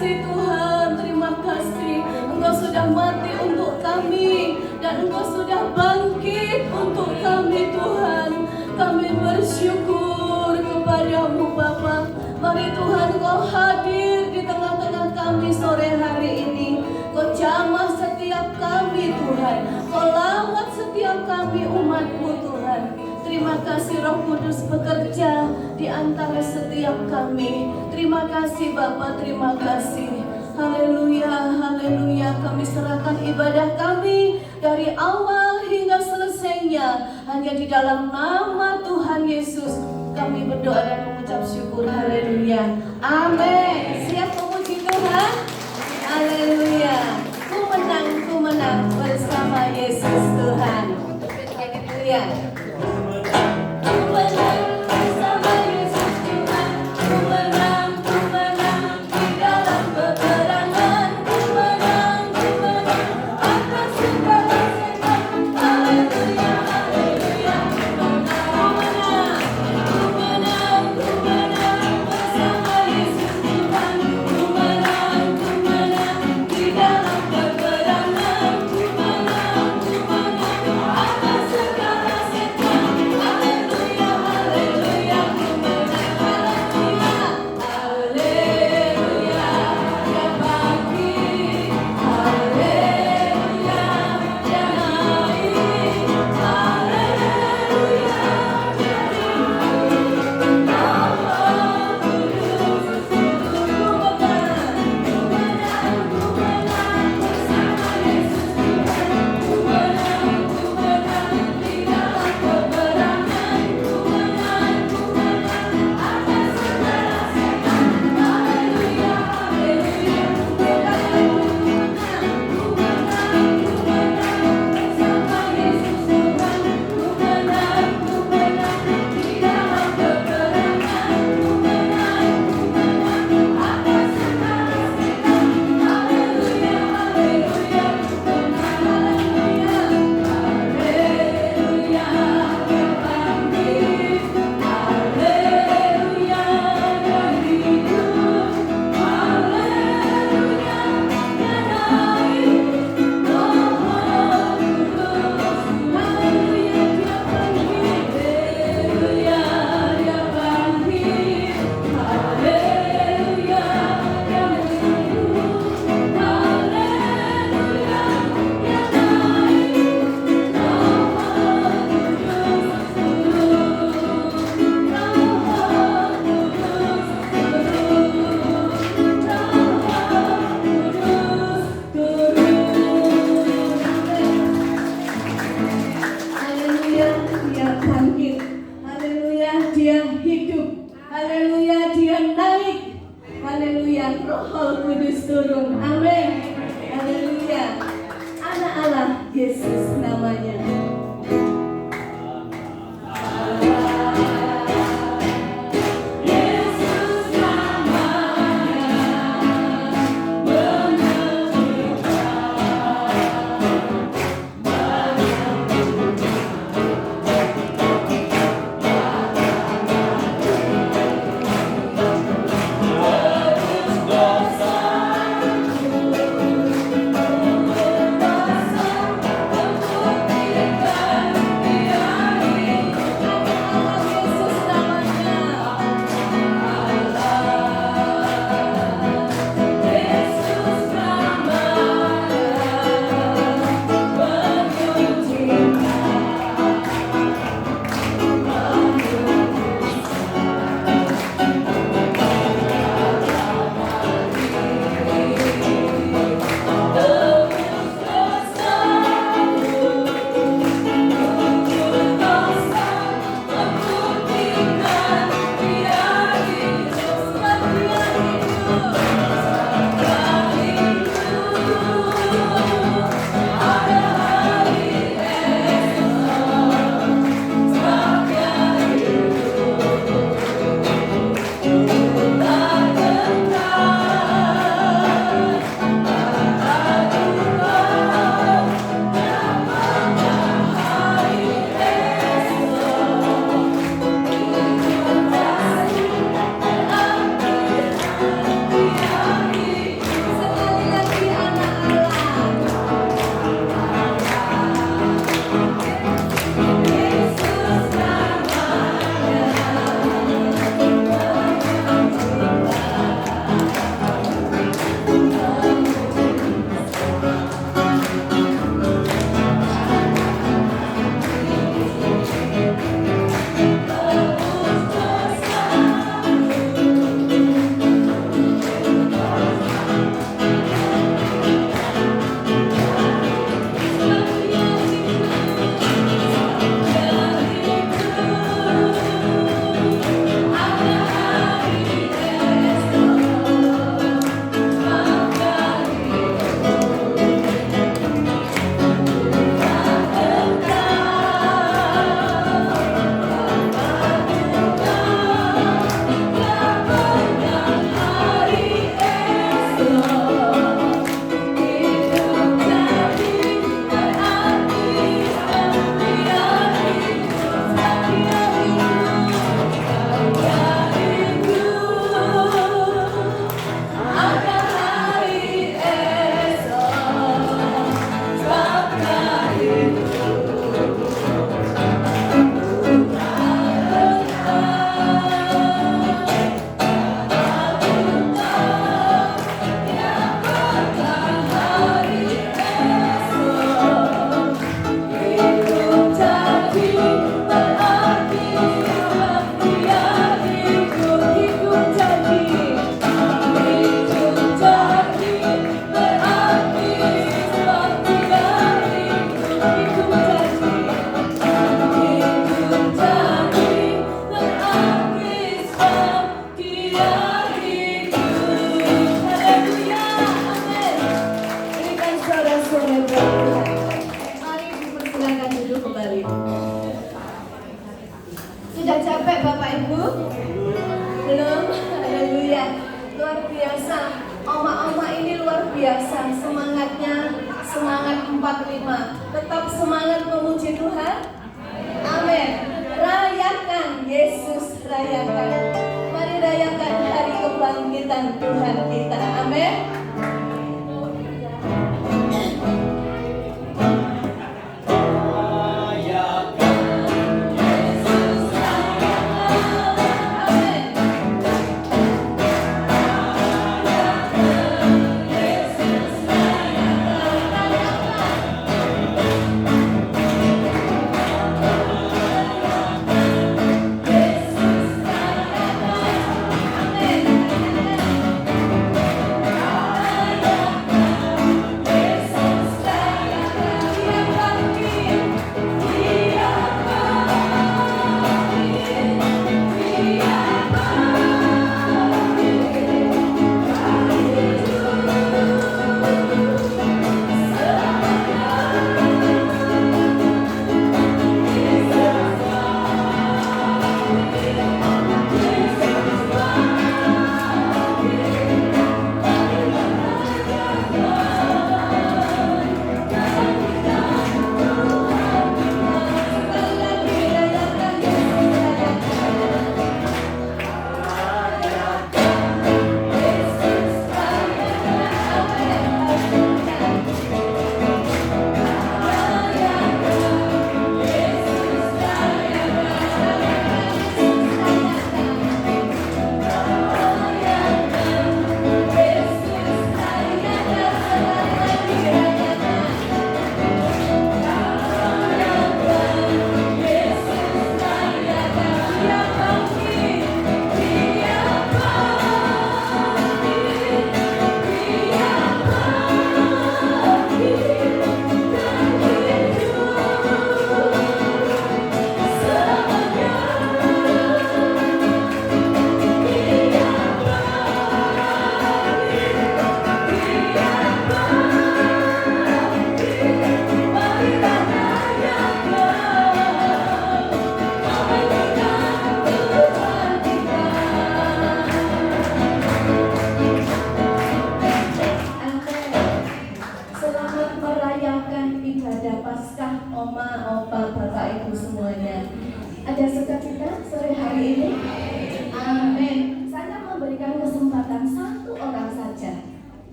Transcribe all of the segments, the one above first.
kasih Tuhan, terima kasih. Engkau sudah mati untuk kami dan Engkau sudah bangkit untuk kami Tuhan. Kami bersyukur kepadamu Bapa. Mari Tuhan Kau hadir di tengah-tengah kami sore hari ini. Kau jamah setiap kami Tuhan. Kau lawat setiap kami umat-Mu Tuhan. Terima kasih Roh Kudus bekerja di antara setiap kami. Terima kasih Bapa, terima kasih. Haleluya, haleluya. Kami serahkan ibadah kami dari awal hingga selesainya hanya di dalam nama Tuhan Yesus. Kami berdoa dan mengucap syukur. Haleluya. Amin. Siap memuji Tuhan? Haleluya. Ku menang bersama Yesus Tuhan. Haleluya. Bapak Ibu? Belum? Haleluya. Luar biasa. Oma-oma ini luar biasa. Semangatnya semangat 45. Tetap semangat memuji Tuhan. Amin. Rayakan Yesus, rayakan. Mari rayakan hari kebangkitan Tuhan kita. Amin.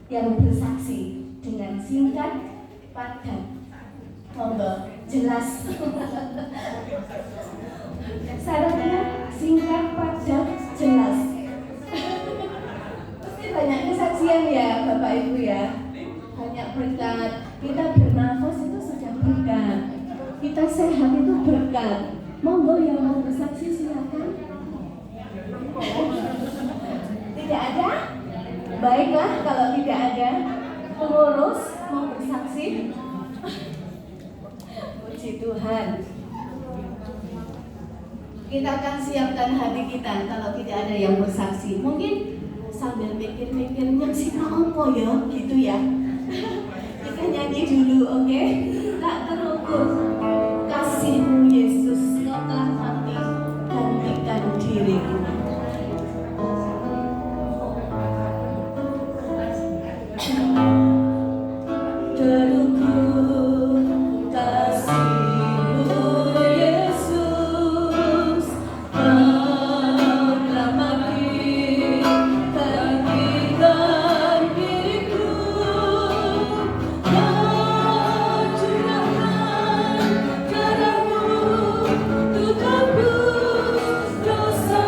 Yang bersaksi dengan singkat, padat, monggo, jelas. Syaratnya singkat, padat, jelas. Pasti banyak kesaksian ya Bapak Ibu ya. Banyak berkat. Kita bernafas itu sudah berkat. Kita sehat itu berkat. Monggo yang mau bersaksi silakan. Tidak ada? Baiklah, kalau tidak ada pengurus mau bersaksi. Puji Tuhan. Kita akan siapkan hati kita kalau tidak ada yang bersaksi. Mungkin sambil mikir-mikirnya sih apa ya, gitu ya. Kita nyanyi dulu, oke? Tak terukur kasih-Mu Yesus, Kau telah mati gantikan diriku. Dosa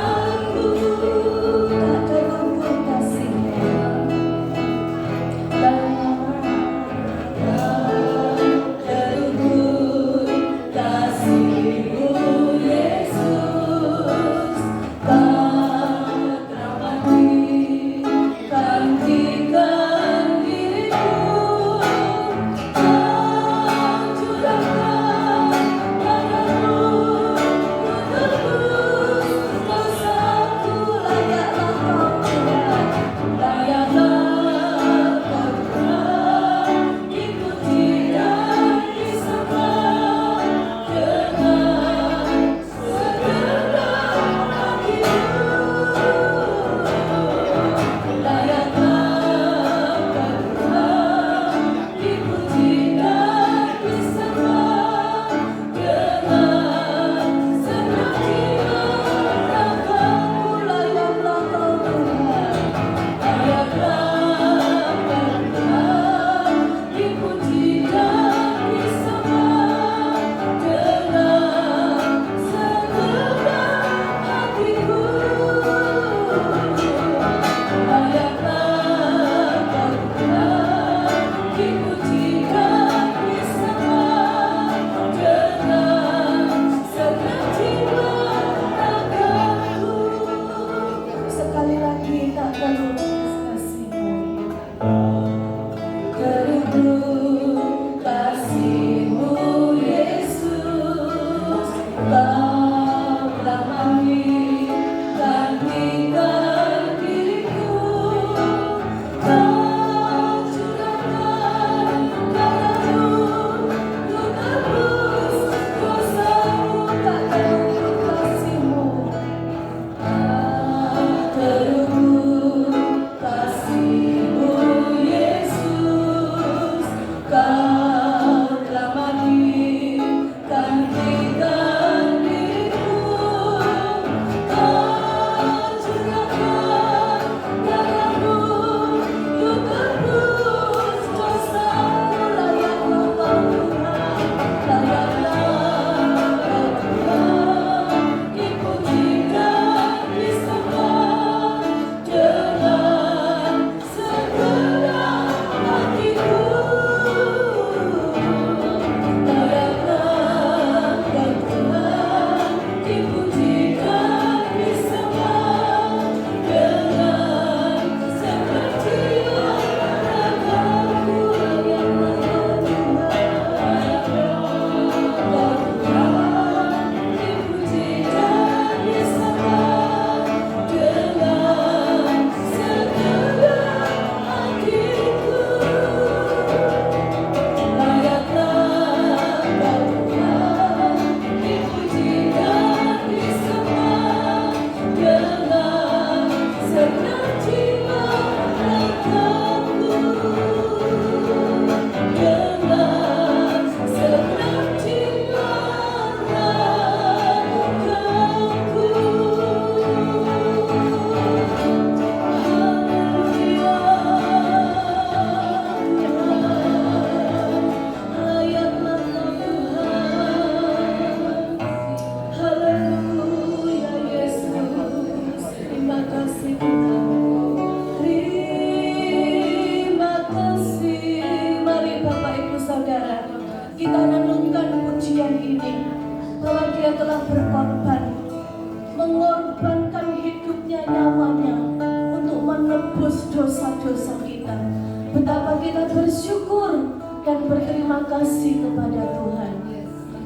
dan berterima kasih kepada Tuhan.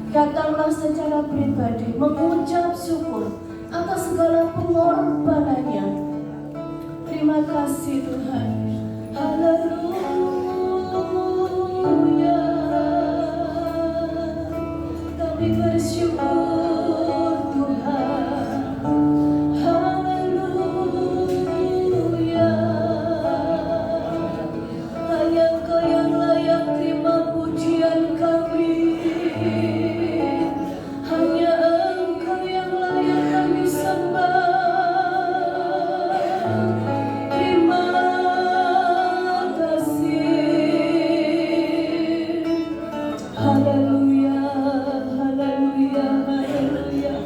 Datanglah secara pribadi mengucap syukur atas segala pengorbanannya. Terima kasih Tuhan. Haleluya. Kami bersyukur Tuhan. Haleluya. Hanya Engkau yang layak terima pujian kami. Hanya Engkau yang layak kami sembah. Terima kasih. Haleluya, haleluya, haleluya.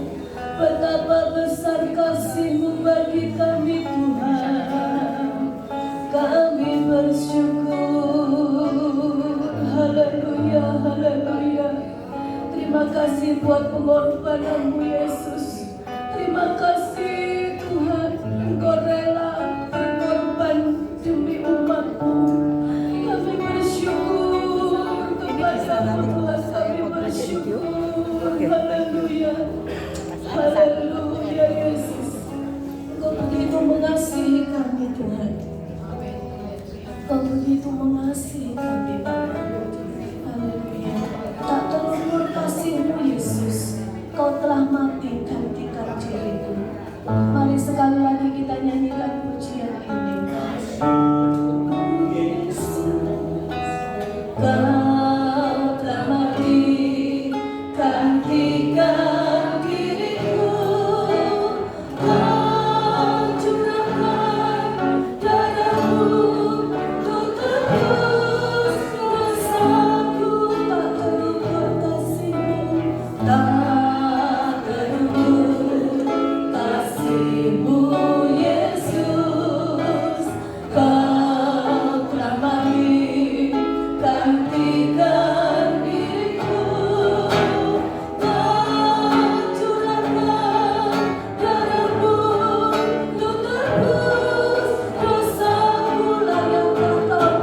Betapa besar kasih-Mu bagi kami Tuhan. Kami bersyukur. Haleluya, haleluya. Terima kasih buat pengorbanan-Mu Yesus. Terima kasih Tuhan, Engkau rela berkorban demi umat-Mu. Kami bersyukur kepada-Mu Tuhan, kami bersyukur. Haleluya, haleluya Yesus. Engkau begitu mengasihi kami Tuhan. Engkau begitu mengasihi kami Bapa. Haleluya. Tak terukur kasih-Mu Yesus. Kau telah mati gantikan diriku. Mari sekali lagi kita nyanyikan pujian ini. Kau telah mati gantikan diriku. Kau curahkan darah-Mu untuk tebus dosaku. Tak terukur kasih-Mu, tak terukur kasih-Mu Yesus. Kau telah mati gantikan diriku. Kau curahkan darah-Mu untuk tebus dosaku. Layaklah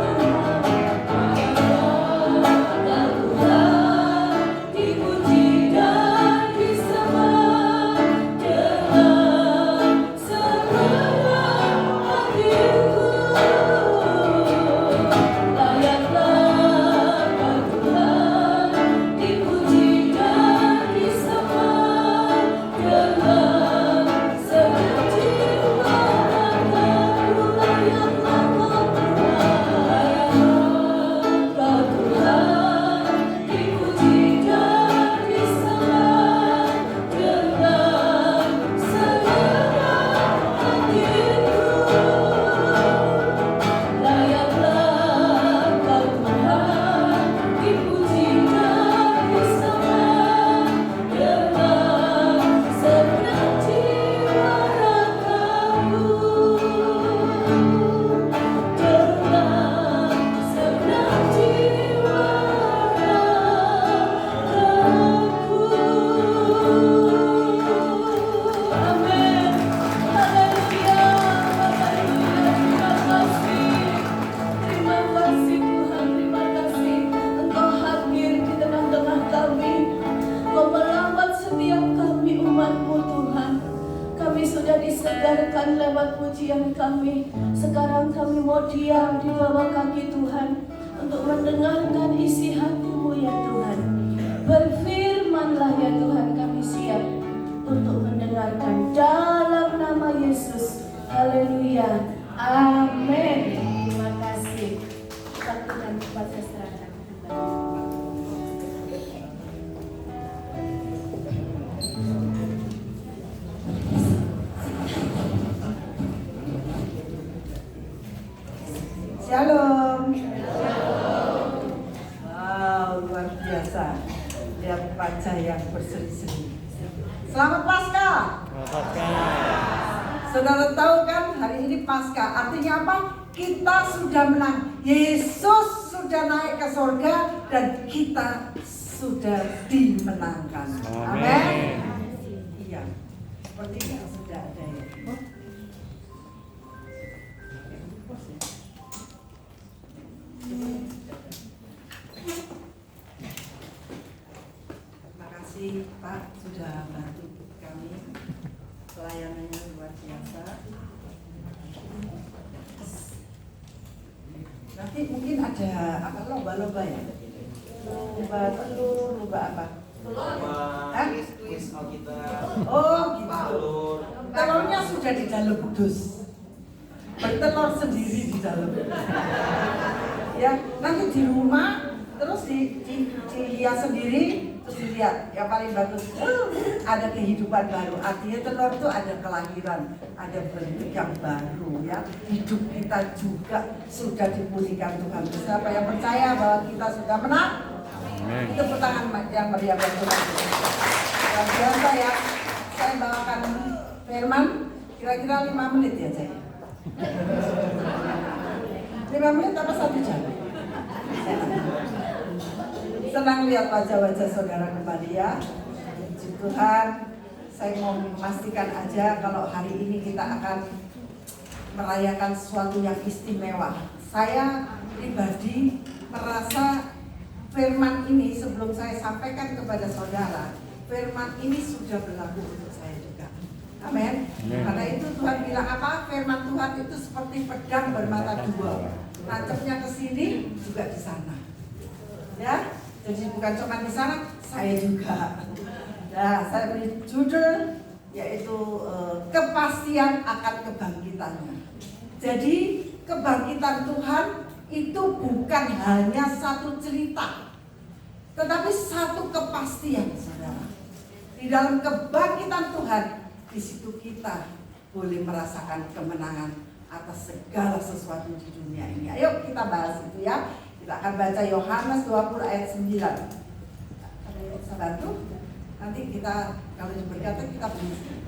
Kau Tuhan, dipuji dan disembah dengan segenap hatiku. Layaklah Kau Tuhan, dipuji dan disembah dengan segenap jiwa ragaku. Layaklah Kau Tuhan, dipuji dan disembah dengan segenap hatiku. Layaklah Kau Tuhan, dipuji dan disembah dengan segenap jiwa ragaku. Dengan segenap jiwa ragaku. Amin. Haleluya, haleluya. Terima kasih Tuhan, terima kasih Engkau hadir di tengah-tengah kami. Engkau merawat setiap kami umat-Mu Tuhan. Kami sudah disegarkan lewat pujian kami. Sekarang kami mau diam di bawah kaki Tuhan untuk mendengarkan isi hati-Mu ya Tuhan. Berfirmanlah ya Tuhan, kami siap untuk mendengarkan dalam nama Yesus. Haleluya. Amin. Terima kasih. Waktu dan tempat saya serahkan kembali. Shalom. Wow, luar biasa. Lihat wajah yang berseri-seri. Selamat Paskah. Saudara tahu kan hari ini Paskah artinya apa? Kita sudah menang. Yesus sudah naik ke surga dan kita sudah dimenangkan. Amin. Iya. Sepertinya sudah ada ya. Nanti mungkin ada apa lomba-lomba ya? Lomba telur, lomba apa? Hah? Kuis Alkitab. Oh gitu. Telur. Telurnya sudah di dalam kudus. Bertelur sendiri di dalam. Ya, nanti di rumah terus dilihat sendiri, terus dilihat yang paling bagus. Ada kehidupan baru. Artinya telur itu ada kelahiran, ada bentuk yang baru ya. Hidup kita juga sudah dipulihkan Tuhan. Siapa yang percaya bahwa kita sudah menang? Itu tangan yang meriah buat Tuhan. Dan biasa ya, saya bawakan firman kira-kira 5 menit ya saya. 5 menit apa 1 jam? Senang lihat wajah-wajah saudara kembali ya. Puji Tuhan, saya mau memastikan aja kalau hari ini kita akan merayakan sesuatu yang istimewa. Saya pribadi merasa firman ini sebelum saya sampaikan kepada saudara, firman ini sudah berlaku untuk saya juga. Amin. Karena itu Tuhan bilang apa? Firman Tuhan itu seperti pedang bermata dua. Nancapnya ke sini juga di sana. Ya, jadi bukan cuma di sana, saya juga. Nah, saya beri judul yaitu kepastian akan kebangkitannya. Jadi kebangkitan Tuhan itu bukan hanya satu cerita, tetapi satu kepastian, saudara. Di dalam kebangkitan Tuhan, di situ kita boleh merasakan kemenangan atas segala sesuatu di dunia ini. Ayo kita bahas itu ya. Kita akan baca Yohanes 20 ayat 9. Ada yang bisa bantu? Nanti kita kalau diberkati kita beli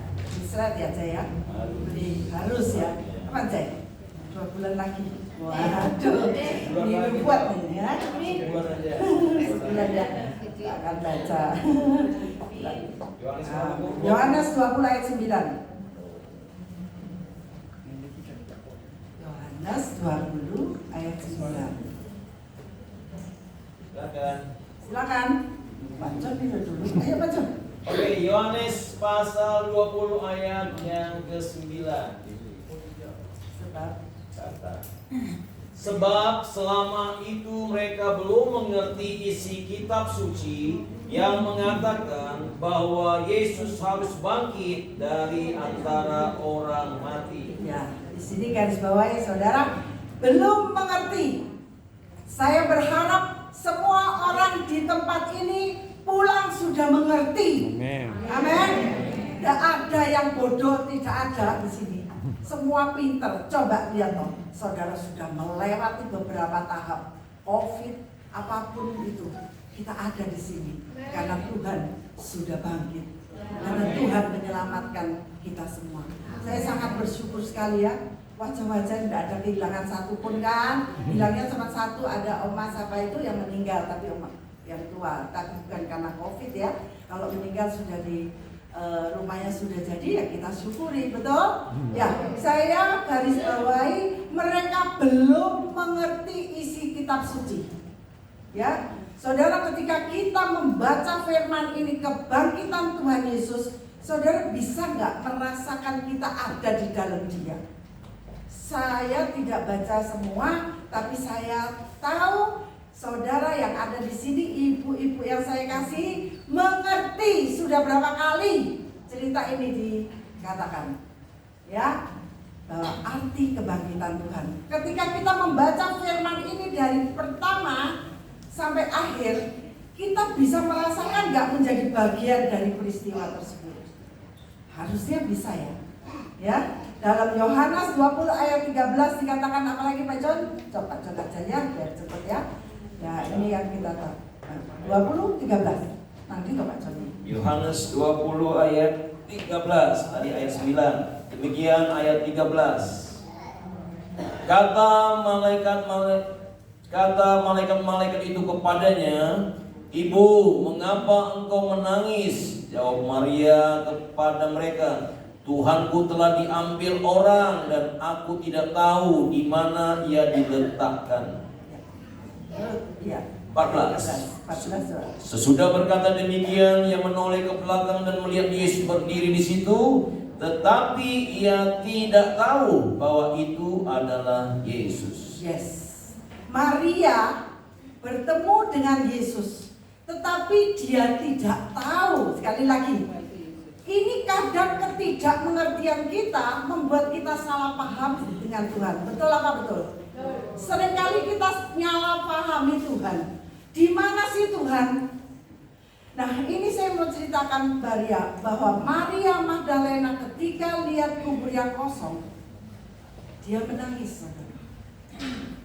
slide ya Jay ya. Beli harus ya. Kapan Jay? 2 bulan lagi. Waduh, ini buat ini ya. Sebulan ya. Kita akan baca. Yohanes 20 ayat 9. Yohanes 20 ayat 9. Silakan. Pak John dulu. Ayo Pak John. Oke, Yohanes pasal 20 ayat yang ke-9. Sebab selama itu mereka belum mengerti isi kitab suci yang mengatakan bahwa Yesus harus bangkit dari antara orang mati. Ya, di sini garis bawahi saudara, belum mengerti. Saya berharap semua orang di tempat ini pulang sudah mengerti. Amin. Tidak ada yang bodoh, tidak ada di sini. Semua pinter. Coba lihat dong, saudara sudah melewati beberapa tahap COVID, apapun itu, kita ada di sini karena Tuhan sudah bangkit. Karena Tuhan menyelamatkan kita semua. Saya sangat bersyukur sekali ya. Wajah-wajah tidak ada kehilangan satu pun kan. Hilangnya cuma satu, ada oma siapa itu yang meninggal, tapi oma yang tua, tapi bukan karena COVID ya. Kalau meninggal sudah di rumahnya sudah jadi ya kita syukuri, betul? Ya, saya garis bawahi mereka belum mengerti isi kitab suci. Ya, saudara, ketika kita membaca firman ini kebangkitan Tuhan Yesus, saudara bisa nggak merasakan kita ada di dalam Dia? Saya tidak baca semua, tapi saya tahu saudara yang ada di sini, ibu-ibu yang saya kasih, mengerti sudah berapa kali cerita ini dikatakan, ya, bahwa arti kebangkitan Tuhan. Ketika kita membaca firman ini dari pertama sampai akhir, kita bisa merasakan nggak menjadi bagian dari peristiwa tersebut? Harusnya bisa ya, ya. Dalam Yohanes 20 ayat 13 dikatakan apa lagi Pak John? Coba John aja ya, biar cepat ya. Ya ini yang kita tahu. 20, 13. Nanti Pak John. Yohanes 20 ayat 13, tadi ayat 9. Demikian ayat 13. Kata malaikat-malaikat itu kepadanya, "Ibu, mengapa engkau menangis?" Jawab Maria kepada mereka, "Tuhanku telah diambil orang dan aku tidak tahu di mana ia diletakkan." Ya. 14. Sesudah berkata demikian, ia menoleh ke belakang dan melihat Yesus berdiri di situ, tetapi ia tidak tahu bahwa itu adalah Yesus. Yes. Maria bertemu dengan Yesus, tetapi dia tidak tahu. Sekali lagi, ini kadang ketidakmengertian kita membuat kita salah paham dengan Tuhan. Betul apa betul? Seringkali kita nyalah pahami Tuhan. Di mana sih Tuhan? Nah, ini saya mau ceritakan bahwa Maria Magdalena ketika lihat kubur yang kosong, dia menangis.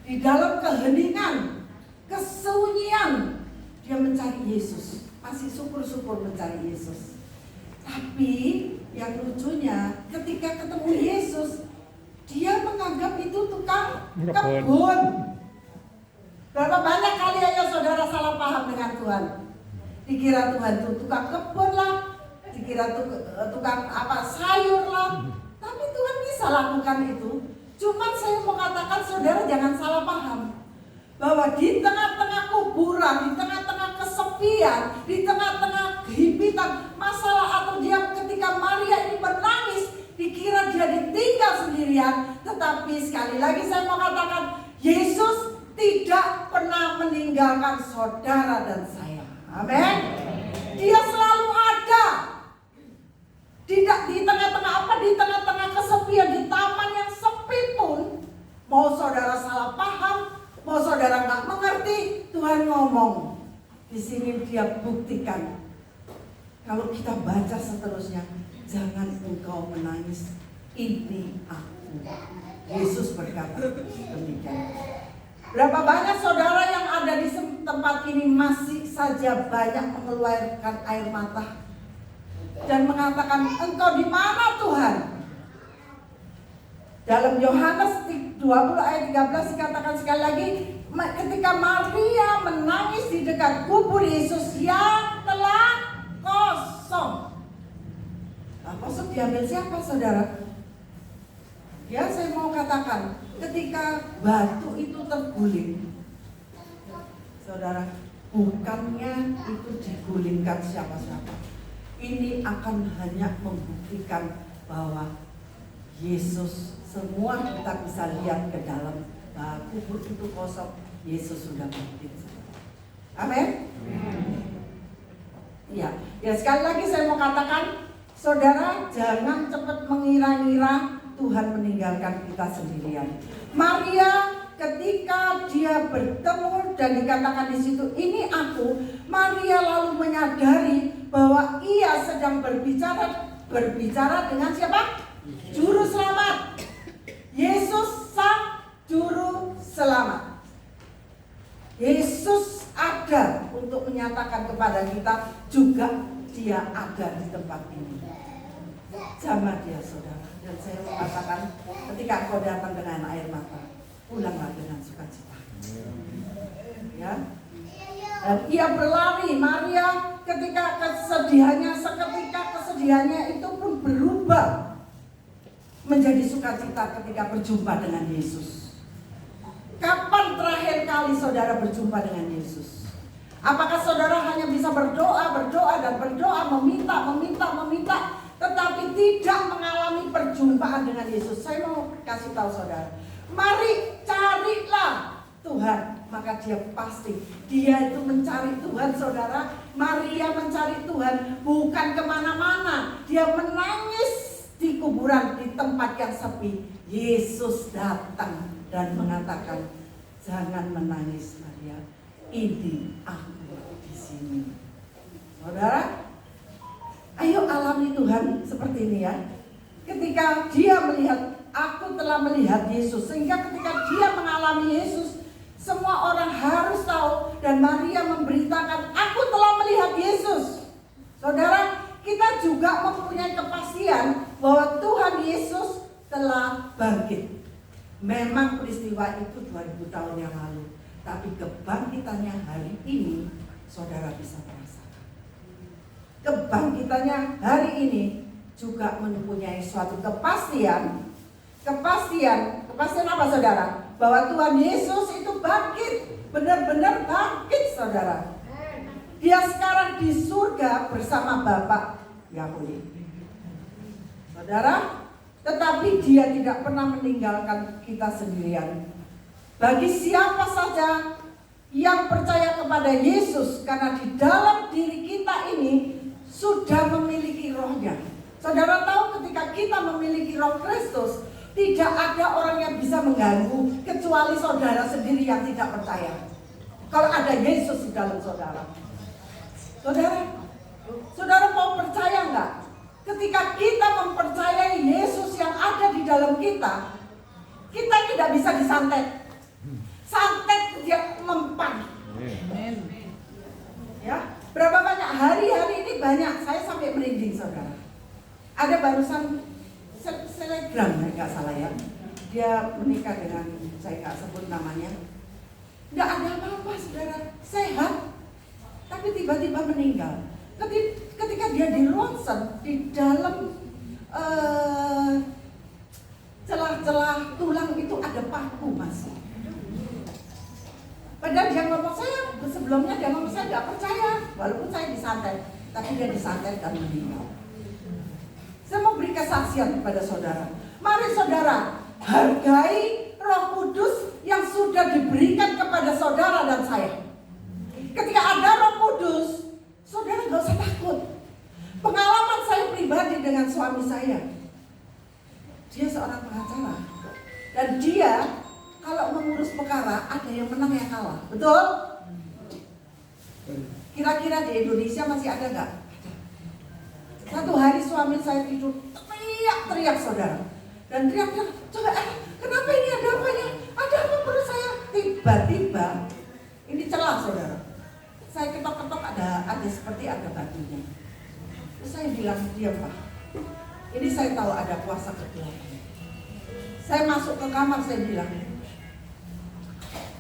Di dalam keheningan, kesunyian, dia mencari Yesus. Masih syukur-syukur mencari Yesus. Tapi yang lucunya, ketika ketemu Yesus, dia menganggap itu tukang kebun. Berapa banyak kali aja saudara salah paham dengan Tuhan. Dikira Tuhan itu tukang kebun lah, dikira tukang sayur lah. Tapi Tuhan bisa lakukan itu. Cuman saya mau katakan saudara jangan salah paham, bahwa di tengah-tengah kuburan, di tengah-tengah kesepian, di tengah-tengah kehimpitan masalah, atau dia ketika Maria ini menangis, dikira dia ditinggal sendirian. Tetapi sekali lagi saya mau katakan, Yesus tidak pernah meninggalkan saudara dan saya. Amin. Dia selalu ada. Tidak di tengah-tengah di tengah-tengah kesepian, di taman yang sepi pun, mau saudara salah paham, mau saudara nggak mengerti, Tuhan ngomong. Di sini dia buktikan. Kalau kita baca seterusnya, jangan engkau menangis, ini aku. Yesus berkata demikian. Berapa banyak saudara yang ada di tempat ini masih saja banyak mengeluarkan air mata dan mengatakan, engkau di mana Tuhan? Dalam Yohanes 20 ayat 13 dikatakan sekali lagi, ketika Maria menangis di dekat kubur Yesus yang telah kosong. Nah, kosong diambil siapa saudara? Ya, saya mau katakan, ketika batu itu terguling, saudara, bukannya itu digulingkan siapa-siapa. Ini akan hanya membuktikan bahwa Yesus, semua kita bisa lihat ke dalam kubur itu kosong, Yesus sudah bangkit. Amin. Ya, sekali lagi saya mau katakan, saudara jangan cepat mengira-ngira Tuhan meninggalkan kita sendirian. Maria ketika dia bertemu dan dikatakan di situ, ini aku, Maria lalu menyadari bahwa ia sedang berbicara dengan siapa? Juru selamat. Yesus sang juru selamat. Yesus ada untuk menyatakan kepada kita juga dia ada di tempat ini. Jamah dia saudara. Dan saya mengatakan, ketika engkau datang dengan air mata, pulanglah dengan sukacita. Ya. Dan ia berlari, Maria ketika kesedihannya itu pun berubah menjadi sukacita ketika berjumpa dengan Yesus. Kapan terakhir kali saudara berjumpa dengan Yesus? Apakah saudara hanya bisa berdoa dan berdoa, meminta, tetapi tidak mengalami perjumpaan dengan Yesus? Saya mau kasih tahu saudara, mari carilah Tuhan, maka dia pasti, dia itu mencari Tuhan saudara. Maria mencari Tuhan bukan kemana-mana, dia menangis di kuburan, di tempat yang sepi. Yesus datang dan mengatakan, jangan menangis Maria, ini aku di sini. Saudara, ayo alami Tuhan seperti ini ya. Ketika dia melihat, aku telah melihat Yesus, sehingga ketika dia mengalami Yesus, semua orang harus tahu, dan Maria memberitakan, aku telah melihat Yesus. Saudara, kita juga mempunyai kepastian bahwa Tuhan Yesus telah bangkit. Memang peristiwa itu 2000 tahun yang lalu, tapi kebangkitannya hari ini saudara bisa merasakan. Kebangkitannya hari ini juga mempunyai suatu kepastian. Kepastian apa saudara? Bahwa Tuhan Yesus itu bangkit, benar-benar bangkit saudara. Dia sekarang di surga bersama Bapa Yahweh. Saudara, tetapi dia tidak pernah meninggalkan kita sendirian. Bagi siapa saja yang percaya kepada Yesus, karena di dalam diri kita ini sudah memiliki rohnya. Saudara tahu ketika kita memiliki roh Kristus, tidak ada orang yang bisa mengganggu kecuali saudara sendiri yang tidak percaya. Kalau ada Yesus di dalam saudara. Saudara mau percaya enggak? Ketika kita mempercayai Yesus yang ada di dalam kita, kita tidak bisa disantet. Santet dia mempan. Ya, berapa banyak hari-hari ini banyak, saya sampai merinding saudara. Ada barusan selebgram, nggak salah ya. Dia menikah dengan, saya nggak sebut namanya. Nggak ada apa-apa saudara, sehat, tapi tiba-tiba meninggal. Ketika dia di ronsen, di dalam celah-celah tulang itu ada paku masih. Padahal dia ngomong, sebelumnya dia ngomong saya nggak percaya, walaupun saya disantet, tapi dia disantet dan meninggal. Saya mau beri kesaksian kepada saudara. Mari saudara, hargai Roh Kudus yang sudah diberikan kepada saudara dan saya. Ketika ada Roh Kudus, saudara gak usah takut. Pengalaman saya pribadi dengan suami saya, dia seorang pengacara, dan dia kalau mengurus perkara ada yang menang yang kalah, betul? Kira-kira di Indonesia masih ada nggak? Satu hari suami saya tidur teriak-teriak saudara, dan teriak-teriak, coba kenapa ini ada apa ya? Ada apa perut saya? Tiba-tiba ini celah saudara. Saya ketok-ketok ada seperti ada batunya. Terus saya bilang, diam Pak. Ini saya tahu ada kuasa kegelapan. Saya masuk ke kamar, saya bilang,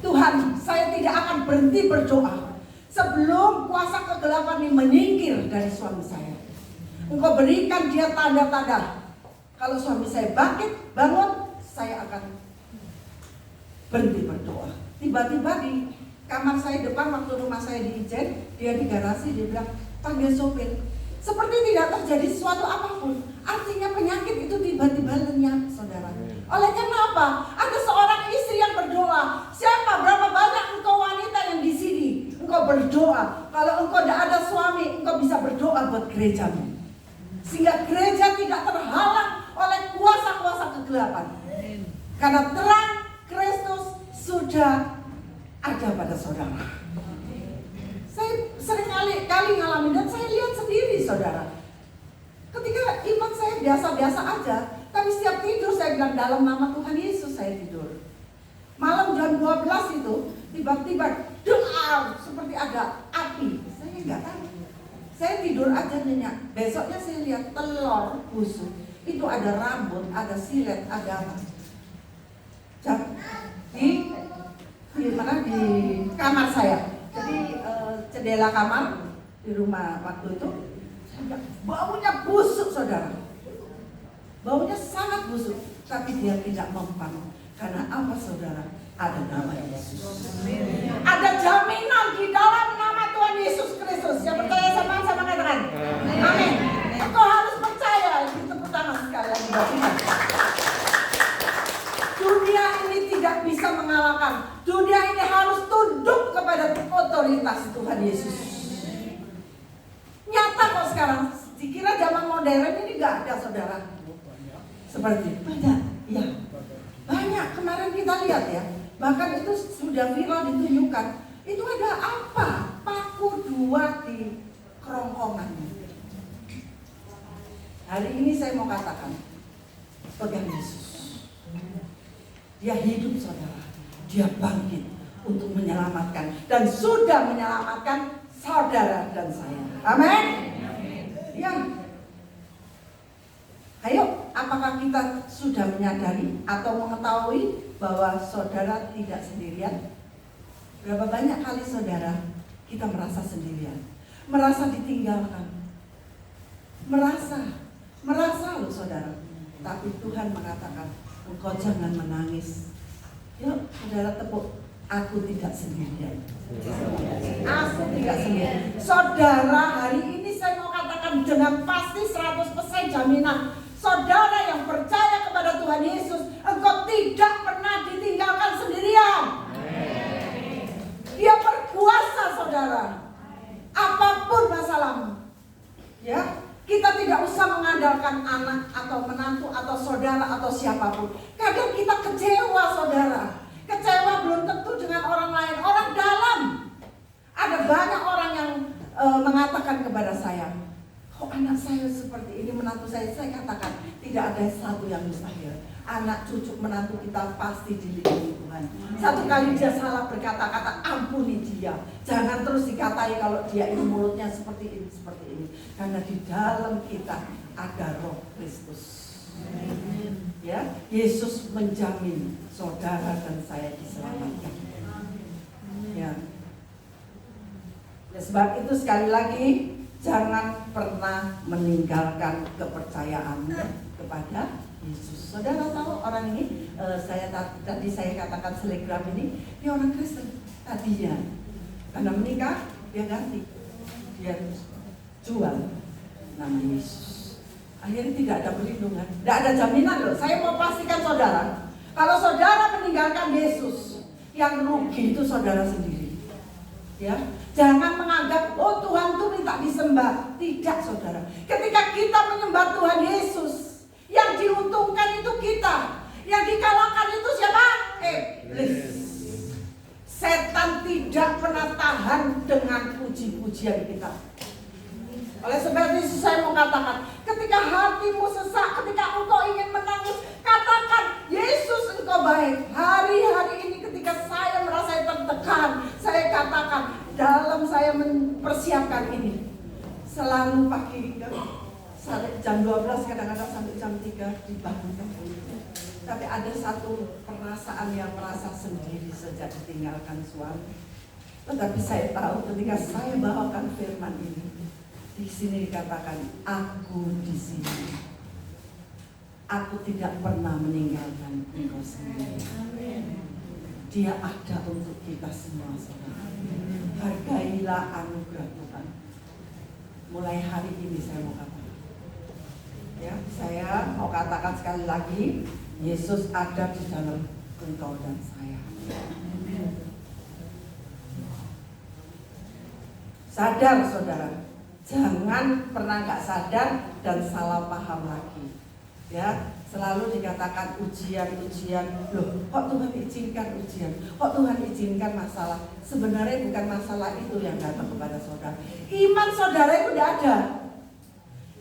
Tuhan, saya tidak akan berhenti berdoa sebelum kuasa kegelapan ini menyingkir dari suami saya. Engkau berikan dia tanda-tanda. Kalau suami saya bangkit, bangun, saya akan berhenti berdoa. Tiba-tiba di kamar saya depan, waktu rumah saya di Ijen, dia di garasi, dia bilang, panggil sopir. Seperti tidak terjadi sesuatu apapun. Artinya penyakit itu tiba-tiba lenyap, saudara. Oleh karena apa? Ada seorang istri yang berdoa. Siapa? Berapa banyak engkau wanita yang di sini? Engkau berdoa. Kalau engkau tidak ada suami, engkau bisa berdoa buat gerejamu. Sehingga gereja tidak terhalang oleh kuasa-kuasa kegelapan. Karena terang Kristus sudah ada pada saudara. Saya sering kali ngalamin dan saya lihat sendiri saudara. Ketika iman saya biasa-biasa aja, tapi setiap tidur saya bilang dalam nama Tuhan Yesus saya tidur. Malam jam 12 itu tiba-tiba doa seperti ada api. Saya nggak tahu. Saya tidur aja nyenyak. Besoknya saya lihat telur busuk. Itu ada rambut, ada silet, ada apa? Di kamar saya. Jadi jendela kamar di rumah waktu itu. Baunya busuk saudara. Baunya sangat busuk. Tapi dia tidak mempan. Karena apa saudara? Ada nama Yesus. Ada jaminan di dalam nama Tuhan Yesus Kristus. Yang percaya sama katakan amin. Engkau harus percaya. Itu tepuk tangan sekali lagi. Dunia ini tidak bisa mengalahkan. Dunia ini harus tunduk kepada otoritas Tuhan Yesus. Nyata kok sekarang. Dikira zaman modern ini gak ada saudara. Seperti banyak, ya banyak. Kemarin kita lihat ya. Bahkan itu sudah viral ditunjukkan. Itu ada apa? Paku 2 di kerongkongannya. Hari ini saya mau katakan, pegang Yesus. Dia hidup saudara. Dia bangkit untuk menyelamatkan. Dan sudah menyelamatkan saudara dan saya. Amin. Ya. Ayo, apakah kita sudah menyadari atau mengetahui bahwa saudara tidak sendirian? Berapa banyak kali saudara kita merasa sendirian, merasa ditinggalkan, merasa loh saudara. Tapi Tuhan mengatakan, engkau jangan menangis. Yuk saudara tepuk, aku tidak sendirian. Aku tidak sendirian. Saudara, hari ini saya mau katakan dengan pasti 100% jaminan. Saudara yang percaya kepada Tuhan Yesus, engkau tidak pernah ditinggalkan sendirian. saudara. Apapun masalahmu, ya, kita tidak usah mengandalkan anak atau menantu atau saudara atau siapapun. Kadang kita kecewa, saudara. Kecewa belum tentu dengan orang lain, orang dalam. Ada banyak orang yang mengatakan kepada saya, kok anak saya seperti ini, menantu saya katakan tidak ada satu yang mustahil. Anak cucu menantu kita pasti dilindungi Tuhan. Satu kali dia salah berkata-kata, ampuni dia. Jangan terus dikatai kalau dia ini mulutnya seperti ini, seperti ini. Karena di dalam kita ada Roh Kristus. Ya, Yesus menjamin saudara dan saya diselamatkan. Ya. Sebab itu sekali lagi, jangan pernah meninggalkan kepercayaanmu kepada Yesus. Saudara tahu orang ini, tadi saya katakan selegram ini, dia orang Kristen tadinya. Karena menikah, dia ganti, dia jual nama Yesus. Akhirnya tidak ada perlindungan, tidak ada jaminan loh. Saya mau pastikan saudara, kalau saudara meninggalkan Yesus, yang rugi itu saudara sendiri. Ya, jangan menganggap oh Tuhan itu minta disembah. Tidak saudara. Ketika kita menyembah Tuhan Yesus, yang diuntungkan itu kita, yang dikalahkan itu siapa? Iblis. Setan tidak pernah tahan dengan puji-pujian kita. Oleh sebab itu saya mau katakan, ketika hatimu sesak, ketika engkau ingin menangis, katakan Yesus engkau baik. Hari-hari ini ketika saya merasa tertekan, saya katakan dalam saya mempersiapkan ini, selalu pagi jam 12 kadang-kadang sampai jam 3 dibangunkan. Tapi ada satu perasaan yang merasa sendiri sejak ditinggalkan suami. Tetapi saya tahu ketika saya bawakan firman ini, di sini dikatakan, aku di sini. Aku tidak pernah meninggalkan engkau sendiri. Dia ada untuk kita semua, saudara. Hargailah anugerah Tuhan. Mulai hari ini saya mau katakan. Ya, saya mau katakan sekali lagi, Yesus ada di dalam engkau dan saya. Sadar saudara, jangan pernah nggak sadar dan salah paham lagi. Ya, selalu dikatakan ujian-ujian. Loh, kok Tuhan izinkan ujian? Kok Tuhan izinkan masalah? Sebenarnya bukan masalah itu yang datang kepada saudara. Iman saudara itu tidak ada.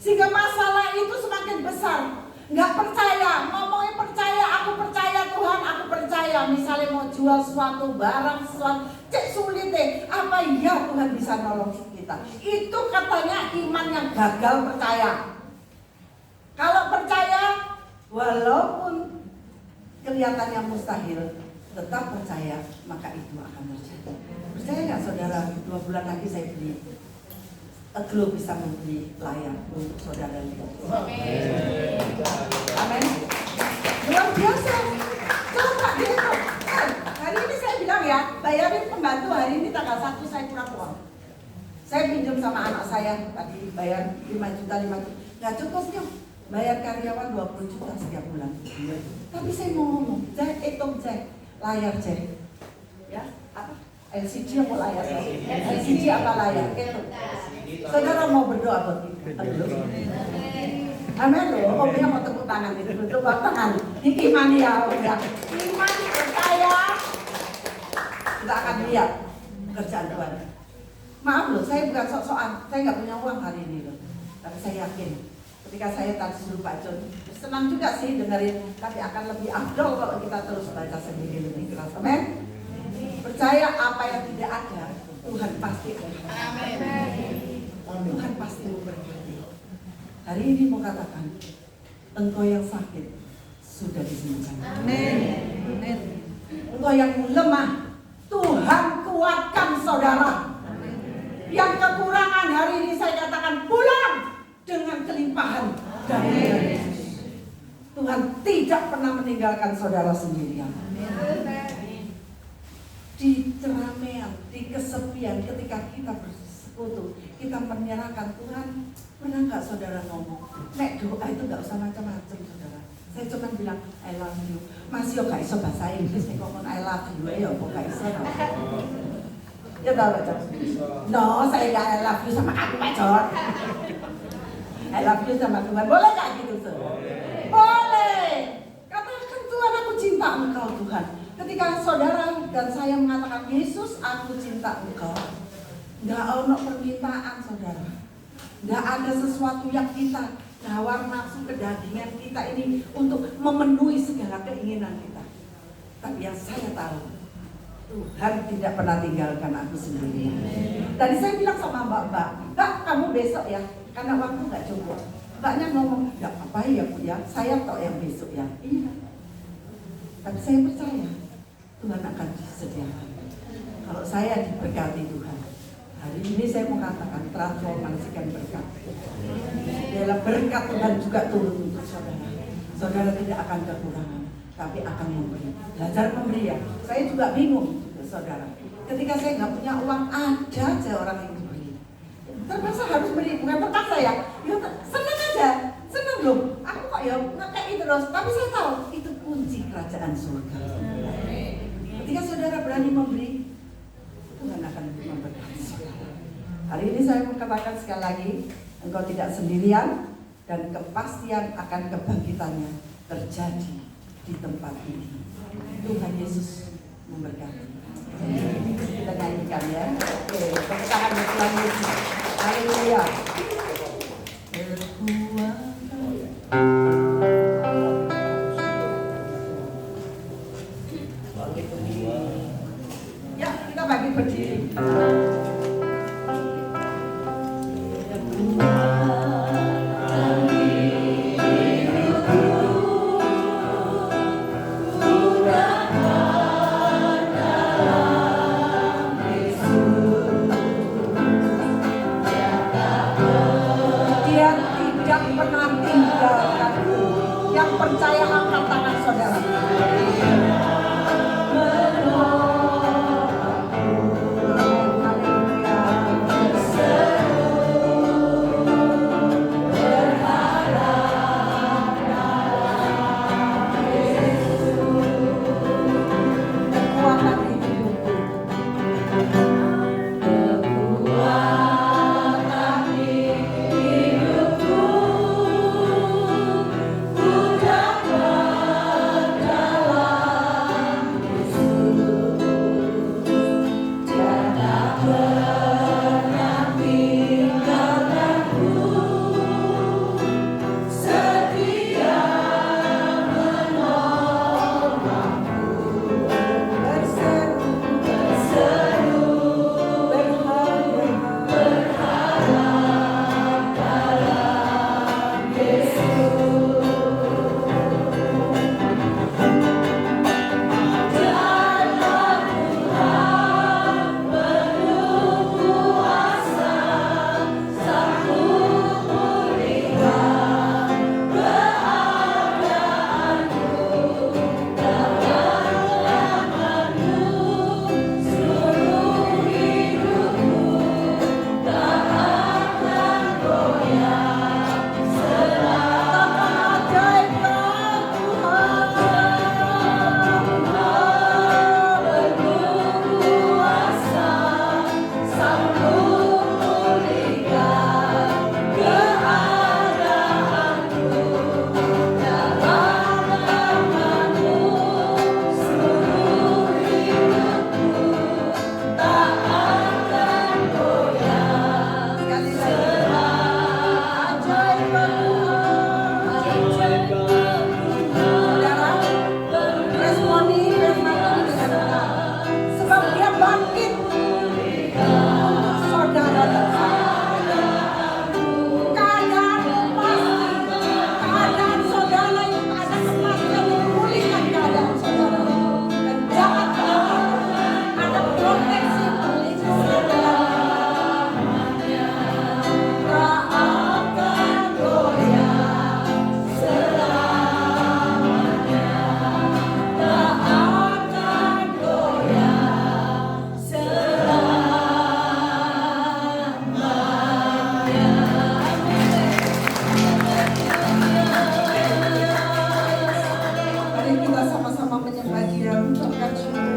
Sehingga masalah itu semakin besar. Nggak percaya, ngomongnya percaya, aku percaya Tuhan, aku percaya. Misalnya mau jual suatu barang, sesuatu, cek sulit deh. Apa iya Tuhan bisa nolong kita? Itu katanya iman yang gagal percaya. Kalau percaya, walaupun kelihatannya mustahil, tetap percaya, maka itu akan terjadi. Percaya nggak saudara? 2 bulan lagi saya beli Aglo bisa membeli layar untuk saudara lihat. Amin. Luar biasa. Coba dihitung. Hari ini saya bilang ya, bayarin pembantu hari ini tanggal 1 saya kurang uang. Saya pinjam sama anak saya tadi bayar 5 juta. Nggak cukup nih. Bayar karyawan 20 juta setiap bulan. Tapi saya mau ngomong, hitung layar ya, apa? LCD apa layar? LCD apa layar? Saudara mau berdoa buat kita? Amin loh, omnya mau tepuk tangan itu, tepuk tangan. Iman ya, udah. Iman percaya, kita akan lihat kerjaan Tuhan. Maaf loh, saya bukan sok-sokan, saya nggak punya uang hari ini loh. Tapi saya yakin, ketika saya tadi suruh Pak John, senang juga sih dengerin, tapi akan lebih afdol kalau kita terus baca sendiri lebih keras. Amin. Percaya apa yang tidak ada, Tuhan pasti ada. Tuhan pasti memberkati. Hari ini mau katakan, engkau yang sakit sudah disembuhkan. Amin. Engkau yang lemah, Tuhan kuatkan saudara. Yang kekurangan hari ini saya katakan pulang dengan kelimpahan dari Yesus. Tuhan tidak pernah meninggalkan saudara sendirian. Di keramaian, di kesepian, ketika kita bersekutu, kita menyerahkan Tuhan. Pernah nggak saudara ngomong, nek doa itu nggak usah macam-macam saudara. Saya cuma bilang I love you. Masih yo gak iso bahasa Inggris nek ngomong I love you ya kok gak iso. Ya tahu Pak Jor? No, saya nggak I love you sama kamu Pak Jor. I love you sama Tuhan. Boleh nggak gitu saudara? Boleh. Katakan Tuhan, aku cinta Engkau Tuhan. Ketika saudara dan saya mengatakan Yesus, aku cinta Engkau. Nggak ada permintaan saudara. Nggak ada sesuatu yang kita hawa nafsu kedagingan kita ini untuk memenuhi segala keinginan kita. Tapi yang saya tahu, Tuhan tidak pernah tinggalkan aku sendirian. Tadi saya bilang sama Mbak, kamu besok ya, karena waktu nggak cukup. Mbaknya ngomong, nggak apa ya Bu ya, saya tok yang besok ya. Iya. Tapi saya percaya Tuhan akan disediakan. Kalau saya diberkati Tuhan, hari ini saya mau katakan transformasikan berkat. Dalam berkat Tuhan juga turun untuk saudara. Saudara tidak akan kekurangan, tapi akan memberi. Belajar memberi ya. Saya juga bingung, saudara. Ketika saya nggak punya uang, ada aja orang yang memberi. Terpaksa harus beri, bukan terpaksa ya. Ya senang aja, senang loh. Aku kok ya ngekei terus, tapi saya tahu itu kunci kerajaan surga. Ketika saudara berani memberi, Tuhan akan memberkati saudara. Hari ini saya mau katakan sekali lagi, engkau tidak sendirian dan kepastian akan kebangkitannya terjadi di tempat ini. Tuhan Yesus memberkati. Kita nyanyikan ya. Oke, tepuk tangan buat Tuhan Yesus. Haleluya. Ya, kita bagi berdiri. Percaya angkat tangan saudara. menyembah Dia, mengucapkan syukur.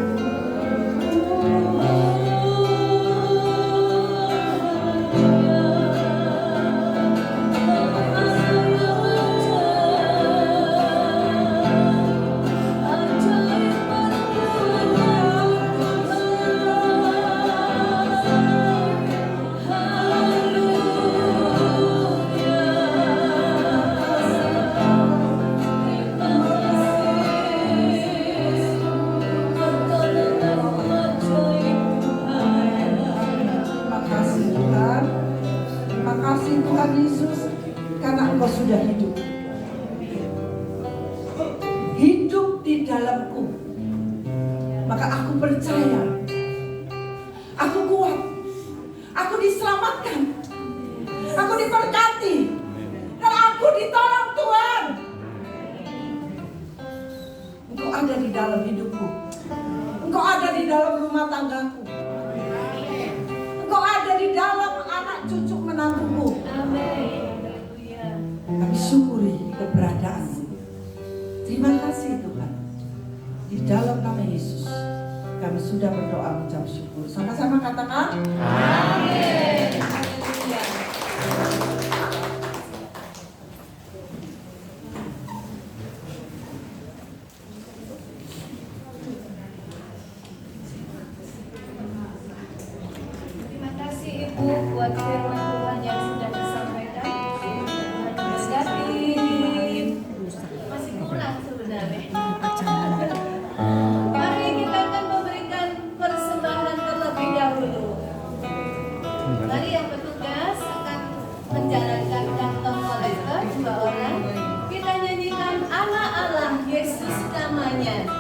percaya, aku kuat, aku diselamatkan, aku diberkati, dan aku ditolong Tuhan. Engkau ada di dalam hidupku, Engkau ada di dalam rumah tanggaku, Engkau ada di dalam anak cucu menantuku. Kami syukuri keberadaanmu. Terima kasih Tuhan. Di dalam nama Yesus kami sudah berdoa mengucap syukur. Sama-sama katakan amin. Terima kasih Ibu buat firman Tuhan yang sudah disampaikan. Masih kurang sebenarnya. Mari kita akan memberikan persembahan terlebih dahulu. Mari yang bertugas akan menjalankan kantong kolektor 2 orang. Kita nyanyikan Allah Allah Yesus namanya.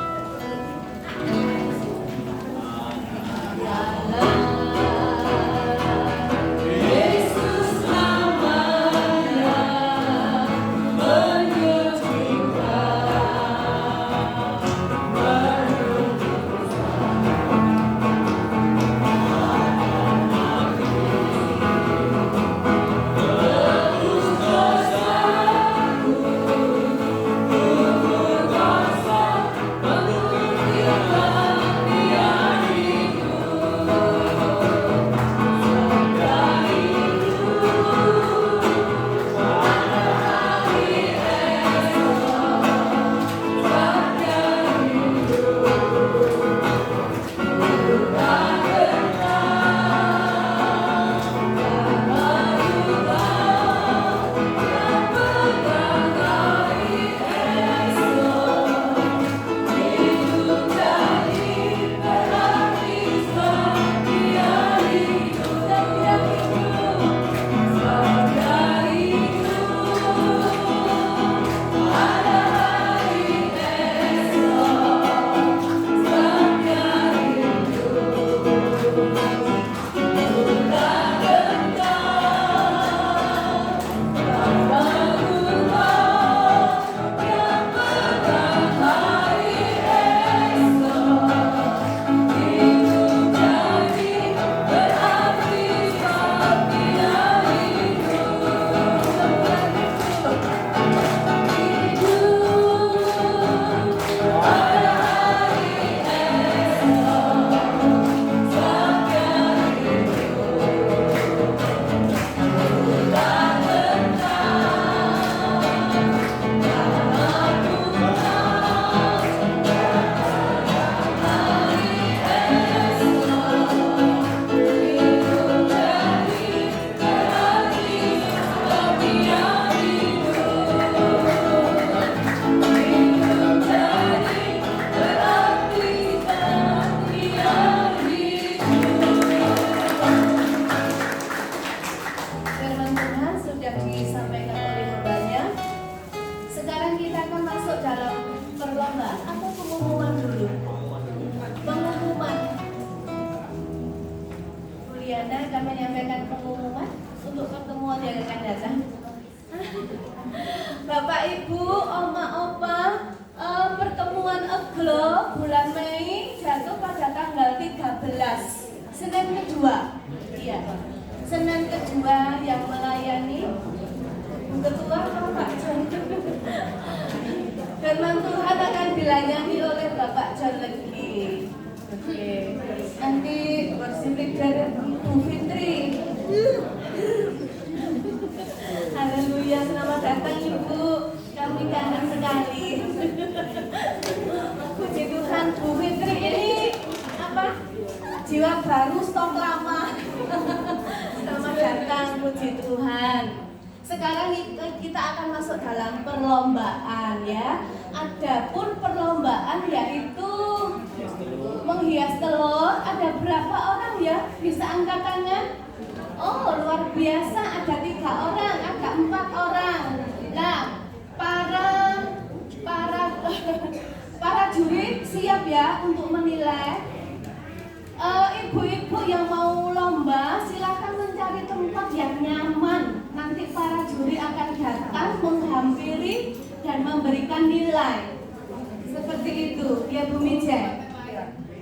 Bapak Ibu, Oma Opa, pertemuan Aglo bulan Mei jatuh pada tanggal 13 Senin kedua. Iya. Senin kedua yang melayani Ketua Bapak John. Firman Tuhan akan dilayani oleh Bapak John lagi. Oke. Nanti bersih dari Bu Fitri. Haleluya, selamat datang Ibu. Kami kangen sekali. Puji Tuhan, Bu Fitri ini apa? Jiwa baru stok lama. Selamat datang, puji Tuhan. Sekarang kita akan masuk dalam perlombaan ya. Adapun perlombaan yaitu menghias telur. Ada berapa orang ya? Bisa angkat tangan? Oh, luar biasa, ada 3 orang, ada 4 orang. Nah, para juri siap ya untuk menilai Ibu-ibu yang mau lomba, silakan mencari tempat yang nyaman. Nanti para juri akan datang menghampiri dan memberikan nilai. Seperti itu, ya Bu Mijen.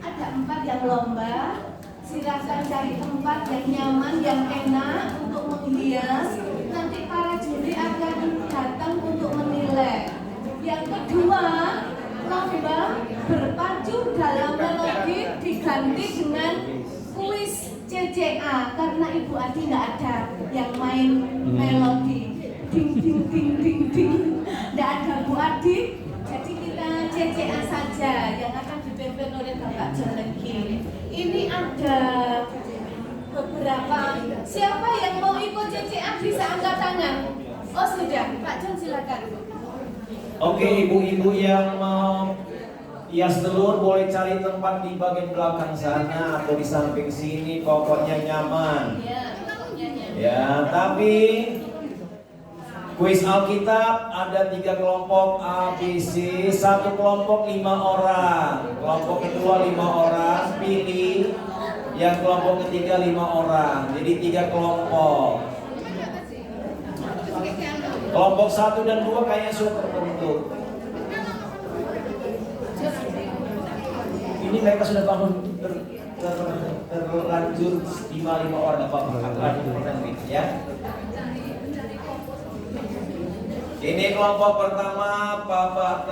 Ada 4 yang lomba. Silakan cari tempat yang nyaman, yang enak untuk menghias. Nanti para juri akan datang untuk menilai. Yang kedua, lomba berpacu dalam melodi diganti dengan kuis CCA karena Ibu Adi nggak ada yang main melodi ding ding ding ding ding, nggak ada Bu Adi, jadi kita CCA saja yang akan dipimpin oleh Bapak John Legi. Ini ada beberapa, siapa yang mau ikut CCA bisa angkat tangan. Oh sudah, Pak John silakan. Oke, ibu-ibu yang mau hias telur boleh cari tempat di bagian belakang sana atau di samping sini, pokoknya nyaman. Ya, tapi kuis Alkitab ada 3 kelompok A, B, C. Satu kelompok 5 orang, kelompok kedua 5 orang, pilih. Yang kelompok ketiga 5 orang, jadi 3 kelompok. Kelompok 1 dan 2 kayaknya sudah terbentuk. Ini mereka sudah bangun terlanjur 5 orang apa ya. Ini kelompok pertama Bapak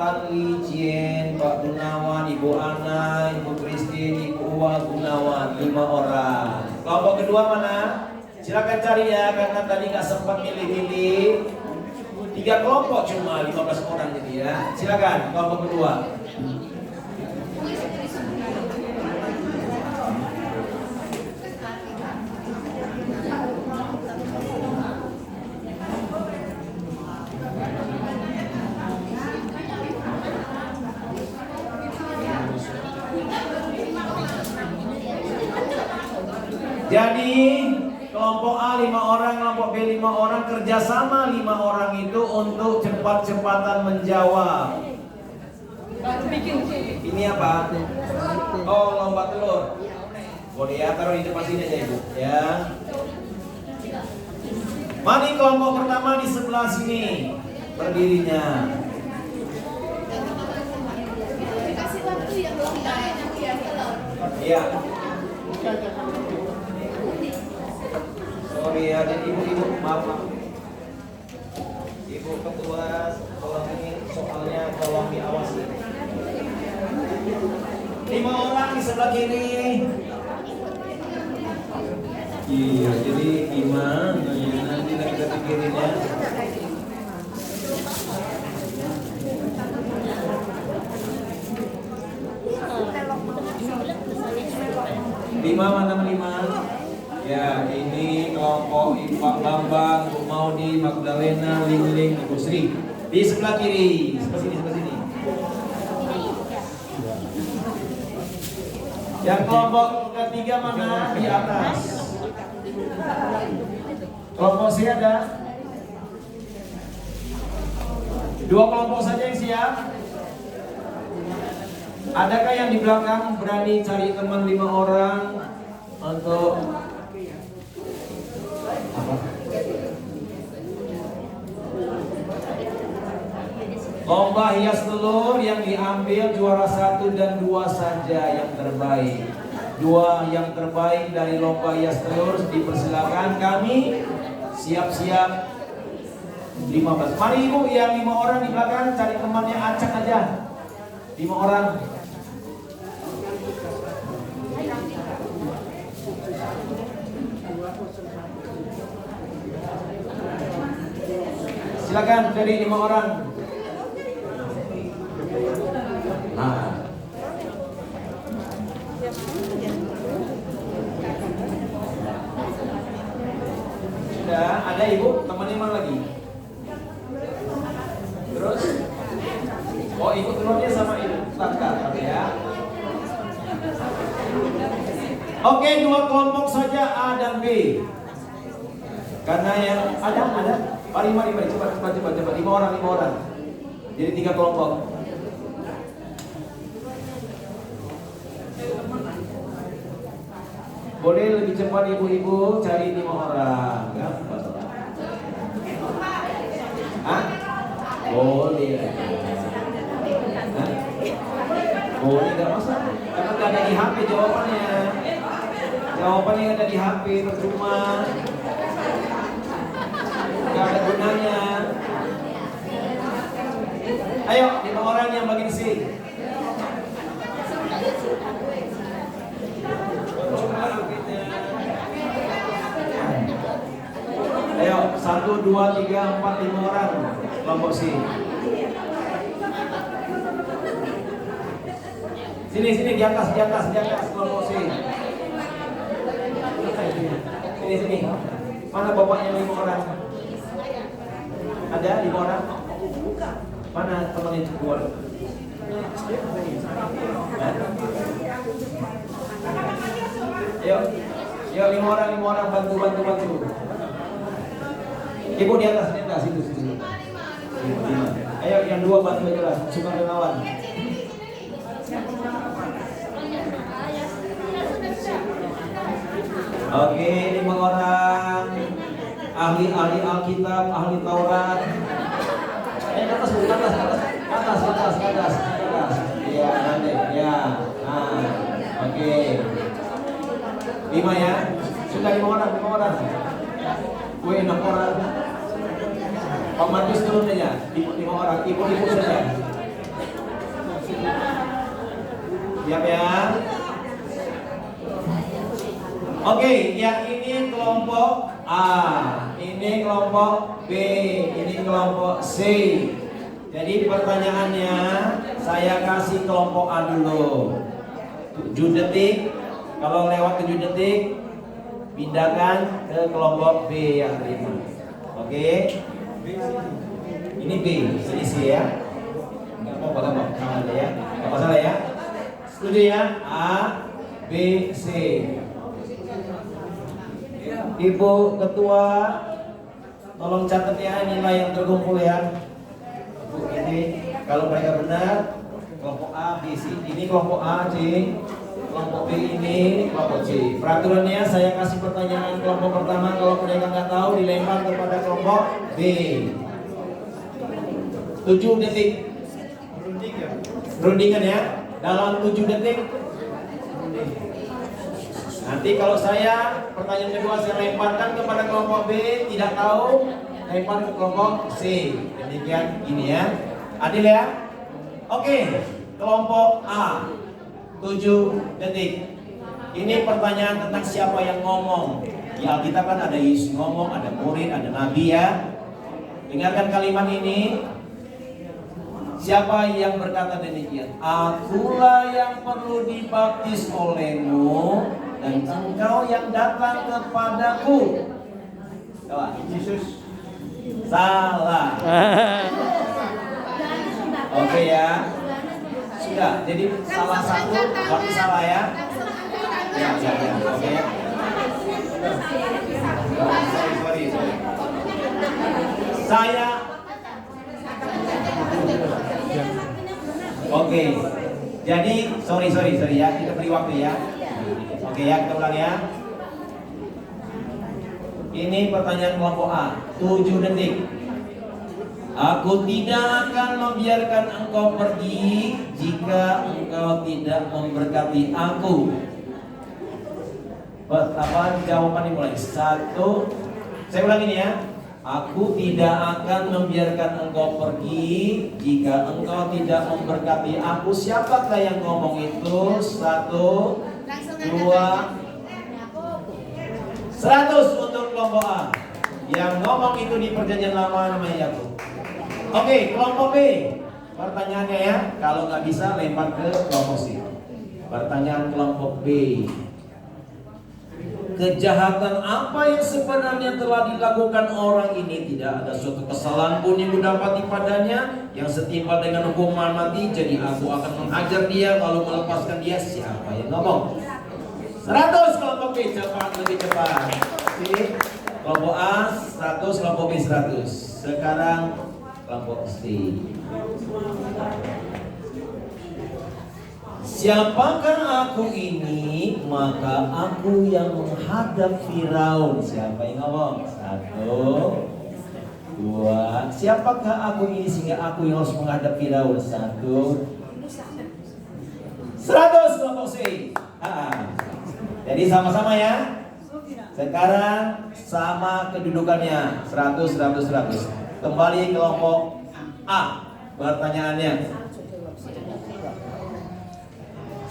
Tan Lijien, Pak Gunawan, Ibu Ana, Ibu Christine, Ibu Uwa Gunawan, 5 orang. Kelompok kedua mana? Silakan cari ya, karena tadi nggak sempat milih-milih. 3 kelompok cuma 15 orang jadi ya. Silakan kelompok kedua. Jadi kelompok A 5 orang, kelompok B 5 orang, kerjasama 5 orang itu untuk cepat-cepatan menjawab. Ini apa? Oh, lomba telur. Boleh ya, taruh di depan sini aja ibu. Ya. Mari kelompok pertama di sebelah sini berdirinya. Dikasih waktu yang lomba nanti ya telur. Iya. Sorry ya, jadi ibu-ibu maaf. Ibu ketua, tolong ini soalnya tolong diawasi. 5 orang di sebelah kiri. Iya, jadi 5. Nanti kita pikirin ya. 5 mana 5? Ya, ini kelompok Pak Bambang, Bu Maudi, Magdalena, Ling, Ibu Sri. Di sebelah kiri, sebelah sini. Yang kelompok ketiga mana? Di atas. Kelompok C ada? 2 kelompok saja yang siap. Adakah yang di belakang berani cari teman 5 orang untuk lomba hias telur yang diambil juara 1 dan 2 saja yang terbaik. 2 yang terbaik dari lomba hias telur dipersilakan, kami siap-siap 15. Mari ibu yang 5 orang di belakang cari temannya, acak aja 5 orang. Silakan dari 5 orang. Nah. Sudah ada ibu, temannya mana lagi? Terus? Oh, ibu telurnya sama ibu Taka ya. Oke, 2 kelompok saja A dan B. Karena yang ada. Mari, cepat 5 orang. Jadi 3 kelompok. Boleh lebih cepat ibu-ibu cari 5 orang. Gampang. Hah? Boleh. Hah? Boleh, nggak masalah. Karena nggak ada di HP jawabannya. Jawabannya ada di HP, percuma. Nggak ada gunanya. Ayo, 5 orang yang bagian C. Ayo, 1, 2, 3, 4, 5 orang kelompok C. Sini di atas kelompok C. Sini. Mana bapaknya 5 orang? Ada 5 orang? Mana teman itu keluar? Yuk 5 orang bantu. Ibu di atas situ. 5. Ayo yang 2 bantu aja lah, sukarelawan. Oke, 5 orang ahli Alkitab, ahli Taurat. Ayo ke atas. Iya, nanti. Ya. Oke. 5 ya. Sudah 5 orang. 6 orang. Pak Markus turun aja. 5 orang. Ibu saja. Siap ya. Oke, yang ini kelompok A, ini kelompok B, ini kelompok C. Jadi pertanyaannya, saya kasih kelompok A dulu 7 detik. Kalau lewat 7 detik, pindahkan ke kelompok B yang terima. Oke. Ini B, sini C ya. Nggak apa-apa ya. Nggak masalah ya. Setuju ya? A, B, C. Ibu ketua, tolong catat ya nilai yang terkumpul ya. Bu, ini kalau mereka benar, kelompok A, B, C. Ini kelompok A, C. Kelompok B ini kelompok C. Peraturannya saya kasih pertanyaan kelompok pertama, kalau mereka nggak tahu dilempar kepada kelompok B. 7 detik. Rundingan ya. Dalam 7 detik. Nanti kalau saya pertanyaan kedua saya lemparkan kepada kelompok B tidak tahu, lempar ke kelompok C. Demikian gini ya. Adil ya? Oke, kelompok A 7 detik. Ini pertanyaan tentang siapa yang ngomong. Di Alkitab kan ada Yesus ngomong, ada murid, ada nabi ya. Dengarkan kalimat ini. Siapa yang berkata demikian? Akulah yang perlu dibaptis olehmu dan engkau yang datang kepadaku. Salah. Yesus. Salah. Oke ya. Sudah. Jadi salah satu berarti salah ya. Ya. Oke. Sorry. Saya. Oke. Jadi sorry ya. Kita beri waktu ya. Oke ya, kita ulang ya. Ini pertanyaan kelompok A, 7 detik. Aku tidak akan membiarkan engkau pergi jika engkau tidak memberkati aku. Jawaban dimulai. 1. Saya ulang ini ya. Aku tidak akan membiarkan engkau pergi jika engkau tidak memberkati aku. Siapakah yang ngomong itu? 1, 2, 100 untuk kelompok A. Yang ngomong itu di perjanjian lama namanya Yakub. Oke, kelompok B. Pertanyaannya ya, kalau nggak bisa lempar ke kelompok C. Pertanyaan kelompok B. Kejahatan apa yang sebenarnya telah dilakukan orang ini? Tidak ada suatu kesalahan pun yang kudapati padanya yang setimpal dengan hukuman mati. Jadi aku akan menghajar dia, lalu melepaskan dia. Siapa yang ngomong? 100 kelompok B, cepat, lebih cepat. Oke. Kelompok A 100, kelompok B 100. Sekarang kelompok C. Siapakah aku ini? Maka aku yang menghadap Firaun. Siapa yang ngomong? 1, 2. Siapakah aku ini sehingga aku yang harus menghadap Firaun? 1. 100 kelompok C. Jadi sama-sama ya. Sekarang sama kedudukannya 100, 100, 100. Kembali kelompok A. Pertanyaannya,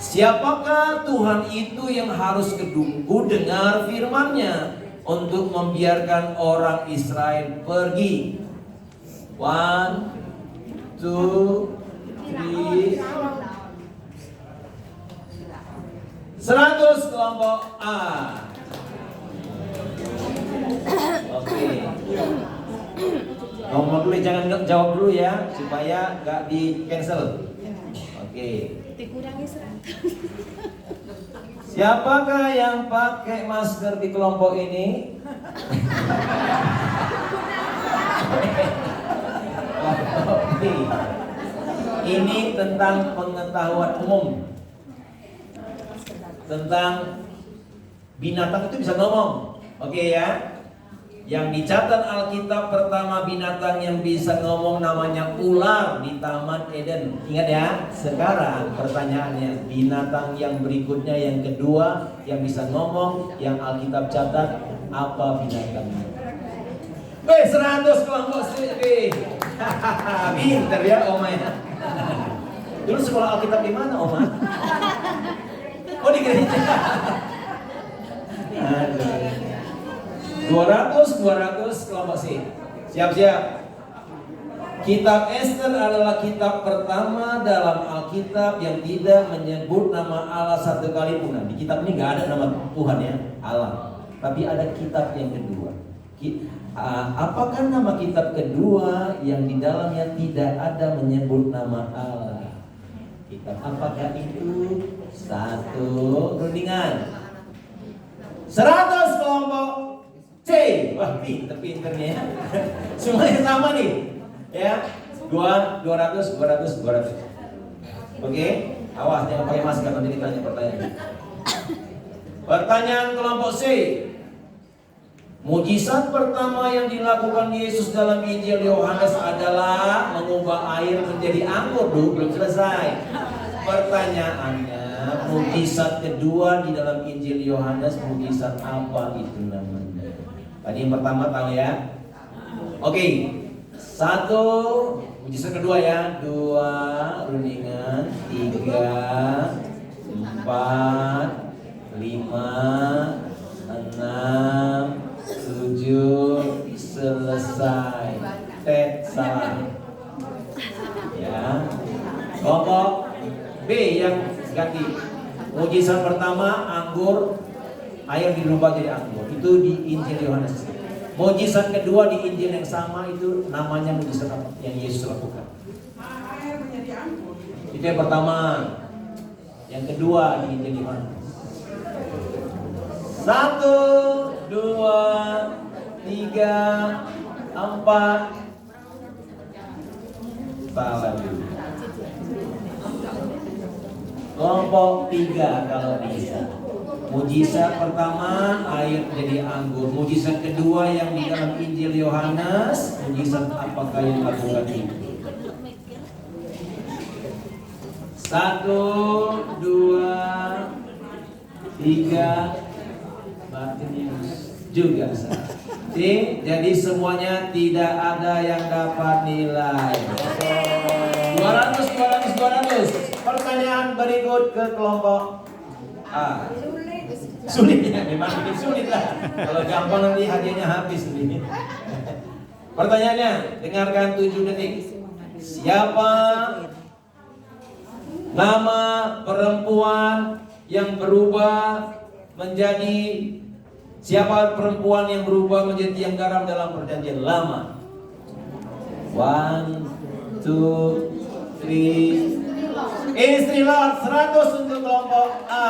siapakah Tuhan itu yang harus ku dengar firman-Nya untuk membiarkan orang Israel pergi? 1, 2, 3. 100 kelompok A. Oke. Ngomong dulu, jangan jawab dulu ya, supaya gak di cancel. Oke. Dikurangi 100. Siapakah yang pakai masker di kelompok ini? Ini tentang pengetahuan umum. Tentang binatang itu bisa ngomong. Oke ya. Yang dicatat Alkitab pertama binatang yang bisa ngomong namanya ular di Taman Eden. Ingat ya. Sekarang pertanyaannya, binatang yang berikutnya yang kedua yang bisa ngomong yang Alkitab catat, apa binatangnya? 100 kelompok sih. Pinter ya Oma ya. Dulu sekolah Alkitab di mana Oma? Oh di gereja. 200 kelompok C. Siap-siap. Kitab Ester adalah kitab pertama dalam Alkitab yang tidak menyebut nama Allah satu kali pun. Di kitab ini nggak ada nama Tuhan ya, Allah. Tapi ada kitab yang kedua. Apakah nama kitab kedua yang di dalamnya tidak ada menyebut nama Allah? Kitab apakah itu? 1, rundingan 100 kelompok C. Wah, pinter-pinternya ya. Semuanya sama nih. Ya. 200. Oke. Awas jangan pakai masker, nanti ditanya pertanyaan. Pertanyaan kelompok C. Mujizat pertama yang dilakukan Yesus dalam Injil Yohanes adalah mengubah air menjadi anggur. Belum selesai. Pertanyaannya, mujizat kedua di dalam Injil Yohanes, mujizat apa itu namanya? Tadi yang pertama tahu ya? Oke. 1, mujizat kedua ya. 2, rundingan. 3, 4, 5, 6, 7, selesai. Salah. Ya. Kelompok B yang ganti. Mujizat pertama anggur, air dirubah jadi anggur. Itu di Injil Yohanes. Mujizat kedua di Injil yang sama itu namanya mujizat apa yang Yesus lakukan? Air menjadi anggur. Itu yang pertama. Yang kedua di Injil Yohanes. 1, 2, 3, 4. Salah dulu. Kelompok 3 kalau bisa. Mujizat pertama air jadi anggur. Mujizat kedua yang di dalam Injil Yohanes, mujizat apakah yang dilakukan itu? 1, 2, 3. Bartimius juga salah. Jadi semuanya tidak ada yang dapat nilai. 200. Pertanyaan berikut ke kelompok A. Sulit ya, memang bikin sulit lah. Kalau gampang nanti hadiahnya habis ini. Pertanyaannya, dengarkan 7 detik. Siapa nama perempuan yang berubah menjadi siapa perempuan yang berubah menjadi tiang garam dalam perjanjian lama? 1, 2, 3. Istri Lot. 100 untuk kelompok A.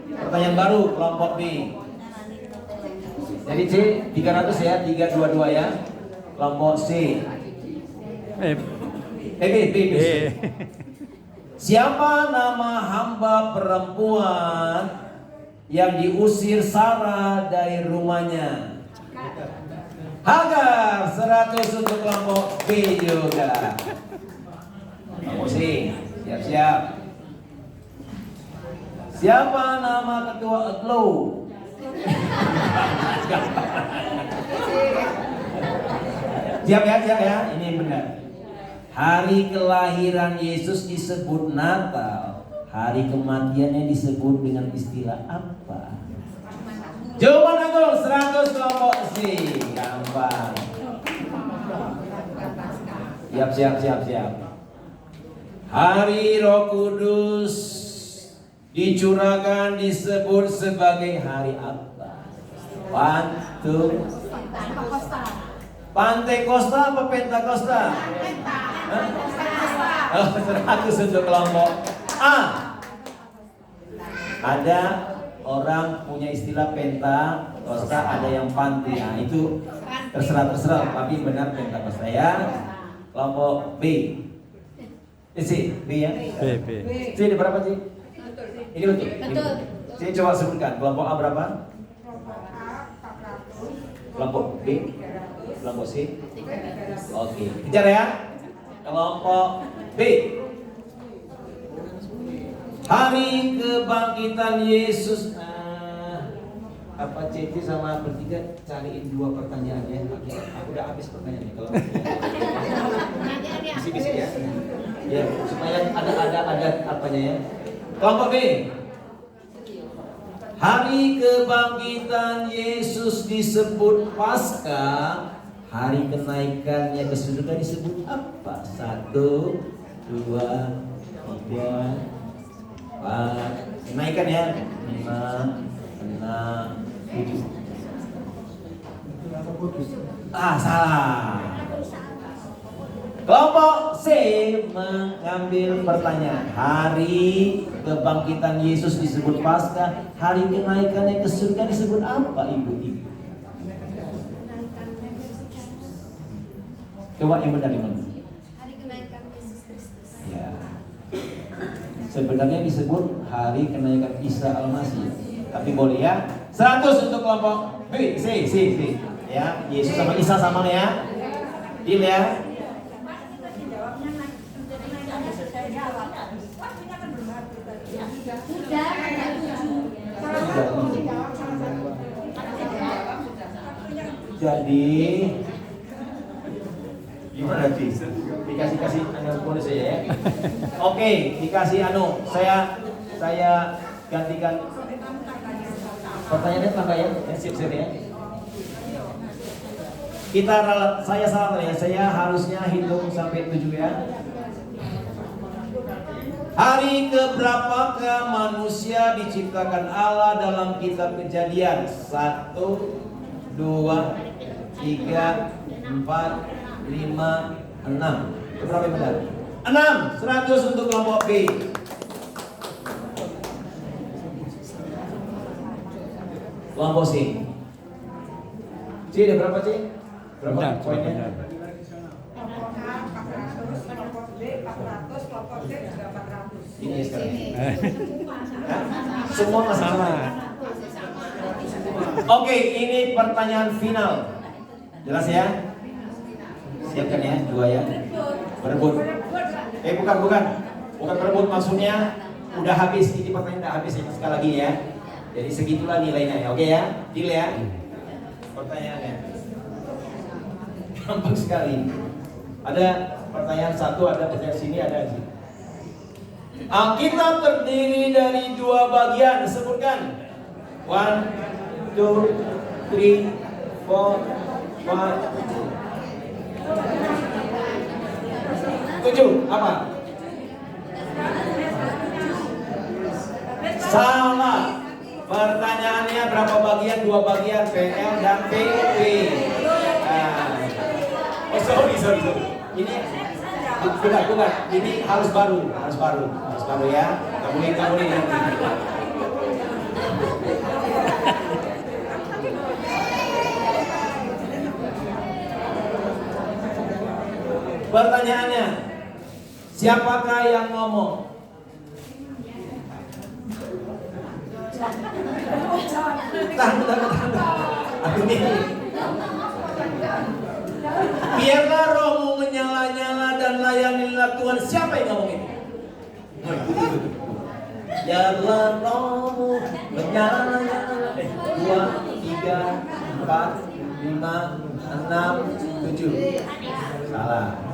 Pertanyaan baru kelompok B. Jadi C 300 ya, 322 ya. Kelompok C. B. Siapa nama hamba perempuan yang diusir Sarah dari rumahnya? Hagar. 100 untuk kelompok B juga. Kelompok C, siap-siap. Siapa nama ketua EKLO? Siap ya, ini benar. Hari kelahiran Yesus disebut Natal, hari kematiannya disebut dengan istilah apa? Jawaban Agung 100 kelompok C. Gampang. Siap. Hari Roh Kudus dicurahkan disebut sebagai hari apa? Pantekosta apa Pentakosta? Oh, 100 untuk kelompok A. Ada orang punya istilah Pentakosta, ada yang Pante. Nah, itu terserah, tapi benar Pentakosta ya. Kelompok B. C, B ya? B. C ada berapa sih? Ini betul. C coba sebutkan. Kelompok A berapa? Kelompok B? Kelompok C? Oke, kejar ya. Kelompok B. Hari kebangkitan Yesus. Apa CT sama bertiga cariin 2 pertanyaan ya. Oke, aku udah habis pertanyaannya. Kalau bisik-bisik ya. Ya, supaya ada apanya ya. Kelompok B. Hari kebangkitan Yesus disebut Paskah. Hari kenaikannya ke surga disebut apa? 1, 2, 3, 4. Kenaikan ya. 5, 6, 7. Salah. Kelompok C mengambil pertanyaan. Hari kebangkitan Yesus disebut Paskah. Hari kenaikannya ke surga disebut apa, ibu-ibu? Coba yang benar gimana? Hari kenaikan Yesus Kristus. Ya. Sebenarnya disebut hari kenaikan Isa Al-Masih. Tapi boleh ya. 100 untuk kelompok B, C. Ya, Yesus sama Isa sama ya. Deal ya. Jadi gimana sih? Dikasih bonus saya ya. Oke, dikasih saya gantikan pertanyaannya tambah ya. Sip ya. Saya salah ya. Saya harusnya hitung sampai 7 ya. Hari keberapakah manusia diciptakan Allah dalam kitab Kejadian? 1, 2, 3, 4, 5, 6. Berapa yang benar? 6. 100 untuk kelompok B. Kelompok C. C ada berapa C? Berapa Benar, poinnya? benar. Ini sekarang. Semua masih sama. Oke, ini pertanyaan final. Jelas ya? Siapkan ya, 2 ya. Berebut. Bukan berebut, maksudnya udah habis. Ini pertanyaan udah habis ya, sekali lagi ya. Jadi segitulah nilainya ya. Oke ya? Deal ya? Pertanyaannya gampang sekali. Ada pertanyaan 1, ada pertanyaan sini, ada sini. Alkitab terdiri dari 2 bagian. Sebutkan. 1, 2, 3, 4, 5, 7. Apa? Salah. Pertanyaannya berapa bagian? 2 bagian, PL dan PP. Sorry. Ini bukan. Ini harus baru ya. Kamu ini. Pertanyaannya, siapakah yang ngomong? Biarlah rohmu menyala-nyala dan layanilah Tuhan. Siapa yang ngomong itu? Biarlah rohmu menyala-nyala. 2, 3, 4, 5, 6, 7. Salah.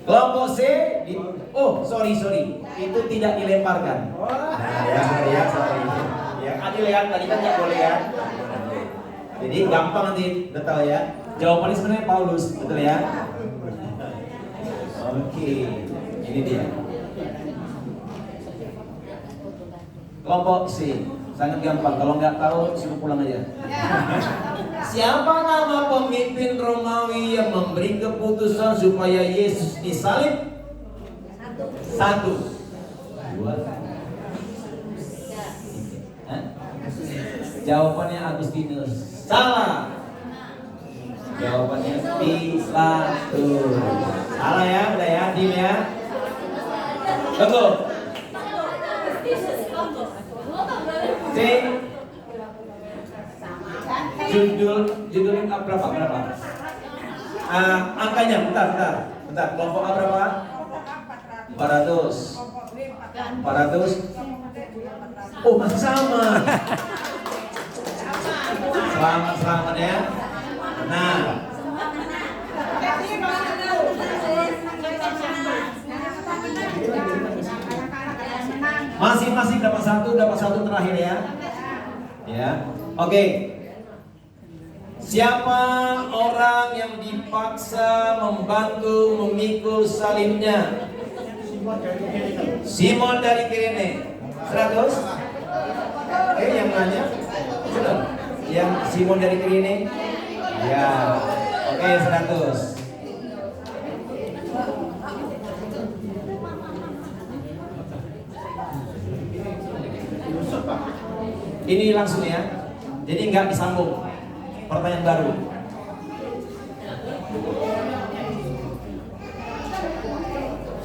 Kelompok C sorry itu tidak dilemparkan. Nah, sorry. Ya, Adi lihat tadi kan nggak boleh ya. Jadi gampang nanti detail ya. Jawabannya sebenarnya Paulus, betul ya? Oke, ini dia. Kelompok C, sangat gampang. Kalau nggak tahu suruh pulang aja. Siapa nama pemimpin Romawi yang memberi keputusan supaya Yesus disalib? 1, 2, 3. Jawabannya Agustinus. Salah. Jawabannya Pilatus. Salah ya, udah ya, Dim ya. Betul. C. Judulnya berapa? Angkanya, bentar. Kelompok A berapa? 400. Oh, masih sama. Selamat ya. Nah, masing-masing dapat satu terakhir ya. Ya, oke. Siapa orang yang dipaksa membantu memikul salibnya? Simon dari Kirene. 100? Yang nanya? Sudah. Yang Simon dari Kirene? Ya. Oke, 100. Ini langsung ya. Jadi nggak disambung. Pertanyaan baru.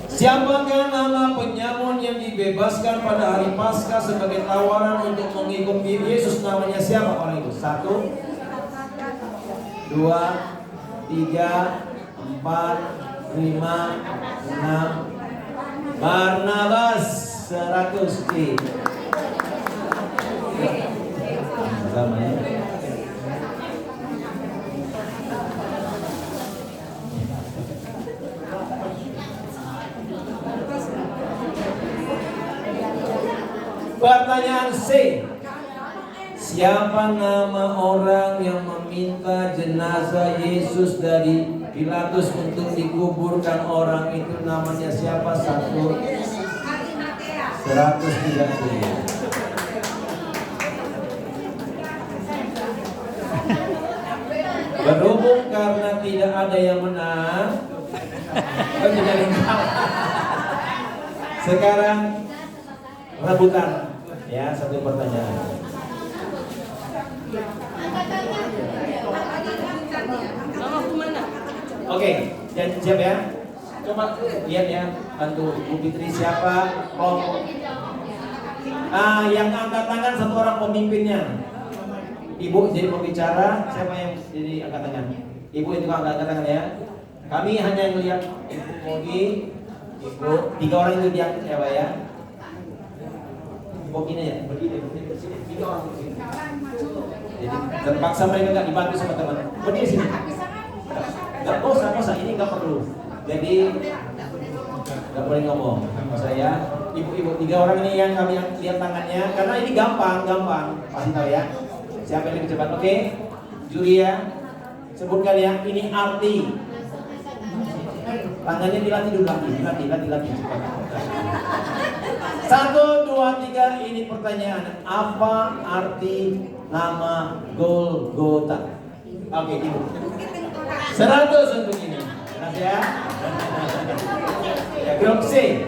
Siapakah nama penyamun yang dibebaskan pada hari Paskah sebagai tawaran untuk mengikuti Yesus? Namanya siapa orang itu? 1, 2, 3, 4, 5, 6. Barnabas. 100 D. Sama ya. Pertanyaan C. Siapa nama orang yang meminta jenazah Yesus dari Pilatus untuk dikuburkan? Orang itu namanya siapa? 130. Berhubung karena tidak ada yang menang, tidak sekarang rebutan ya, satu pertanyaan. Oke, dan siap ya. Coba lihat ya, bantu Bu Fitri siapa kelompok. Yang angkat tangan satu orang pemimpinnya. Ibu jadi pembicara, siapa yang jadi angkat tangan? Ibu itu angkat tangan ya. Kami hanya melihat Ibu Mogi, Ibu, 3 orang itu diangkat ya Pak ya. Begini ya, begini, 3 orang begini. Jadi terpaksa mereka nggak dibantu sama teman. Berdiri sini. Nggak usah, ini nggak perlu. Jadi nggak boleh ngomong sama saya. Ibu-ibu 3 orang ini yang kami lihat tangannya, karena ini gampang, pasti tahu ya. Siapa yang lebih cepat? Oke, Julia, sebutkan ya. Ini arti. Tangannya dilatih dulu, dilatih cepat. 1, 2, 3. Ini pertanyaan. Apa arti nama Golgota? Oke, Ibu. 100 untuk ini. Nanti ya. Grup C.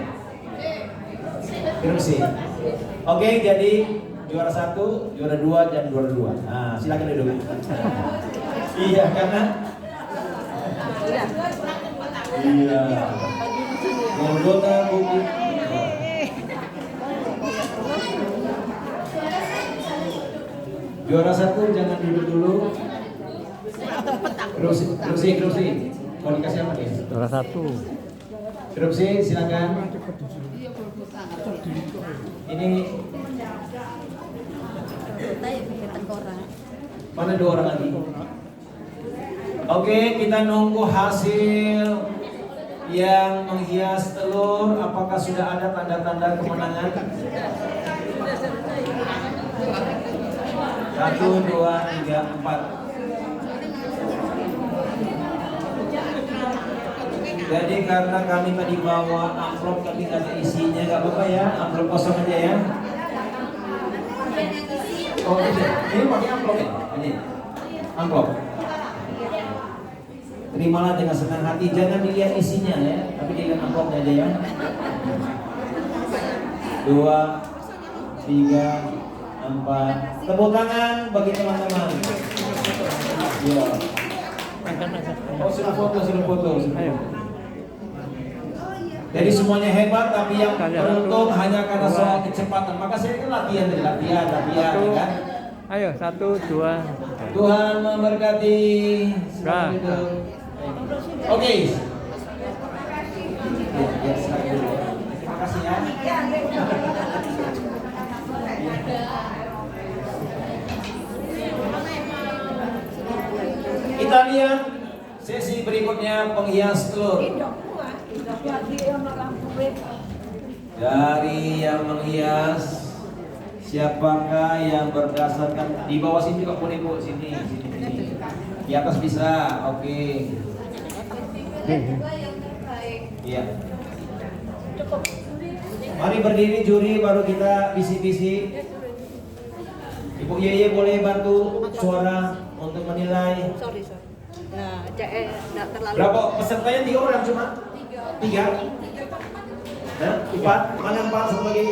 Oke, jadi juara 1, juara 2, dan juara 2. Nah, silakan duduk. Iya, karena Golgota bukit. Juara 1 jangan duduk dulu. Grup C. Mau dikasih apa nih? Juara 1. Grup C, silakan. Ini mana 2 orang lagi? Oke, kita nunggu hasil yang menghias telur. Apakah sudah ada tanda-tanda kemenangan? 1, 2, 3, 4. Jadi karena kami tadi bawa amplop tapi nggak ada isinya, nggak apa-apa ya, amplop kosong aja ya. Oh ini pakai amplop ya? Ini amplop. Terimalah dengan senang hati, jangan dilihat isinya ya, tapi dilihat amplopnya aja ya. 2, 3, 4. Tepuk tangan bagi teman-teman. Ya. Oh sudah foto. Ayo. Jadi semuanya hebat, tapi yang beruntung hanya karena soal kecepatan. Maka saya kan latihan ya kan. Ayo 1, 2. Tuhan memberkati. Nah. Oke. Ya, terima kasih ya. Kita lihat sesi berikutnya penghias telur. Dari yang menghias, siapakah yang berdasarkan di bawah sini juga boleh Bu, sini. Di atas bisa, oke. Iya. Mari berdiri juri, baru kita bisi-bisi. Ibu Yeye boleh bantu suara untuk menilai. Sorry. Nah, enggak terlalu. Berapa pesertanya? 3 orang cuma? 3? Nah, 4? Mana 4? Satu lagi?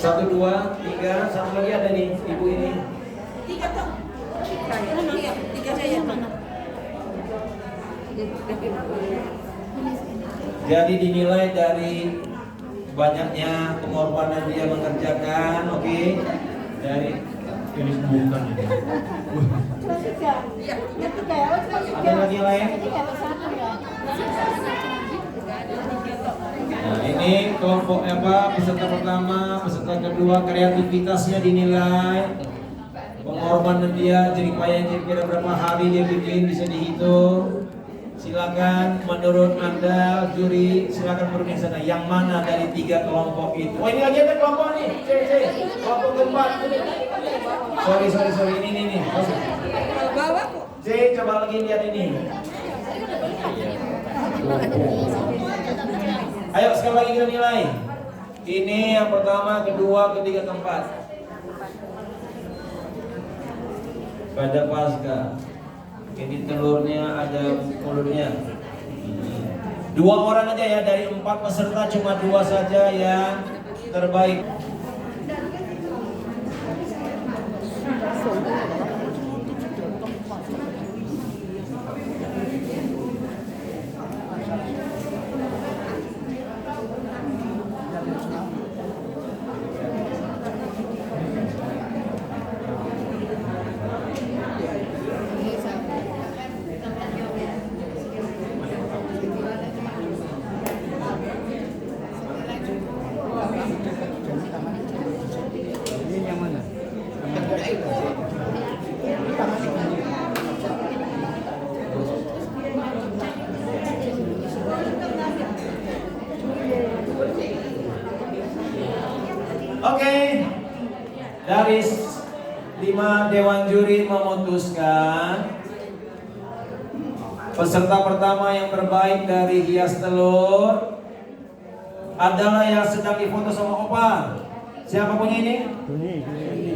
1, 2, 3. Satu lagi ada nih, ibu ini. 3 toh. 3 saya. Jadi dinilai dari banyaknya pengorbanan dia mengerjakan, oke? Dari ini bukan ini. Ada lagi lain? Nah ini kelompok apa? Peserta pertama, peserta kedua, kreativitasnya dinilai. Pengorbanan dia, jerih payah kira-kira berapa hari dia bikin bisa dihitung. Silakan menurut Anda juri, silakan berdiri sana. Yang mana dari 3 kelompok itu? Oh ini lagi ada kelompok nih, kelompok keempat. Sorry, ini. Bawa kok. Coba lagi lihat ini. Ayo sekali lagi kita nilai. Ini yang pertama, kedua, ketiga, keempat. Pada pasca. Ini telurnya ada mulutnya. 2 orang aja ya, dari 4 peserta cuma 2 saja yang terbaik. Ini yang mana? Oke, dari 5 dewan juri memutuskan peserta pertama yang terbaik dari hias telur adalah yang sedang difoto sama Opa. Siapa punya ini?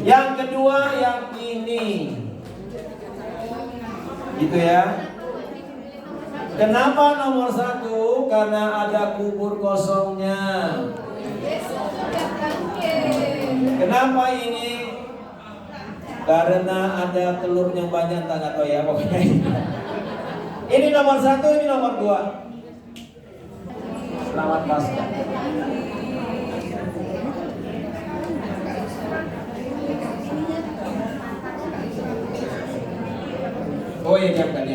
Yang kedua yang ini. Gitu ya. Kenapa nomor 1? Karena ada kubur kosongnya. Kenapa ini? Karena ada telur yang banyak, tak tahu ya pokoknya. Ini nomor 1, ini nomor 2. Selamat Pasca. Oh ya, diangkat.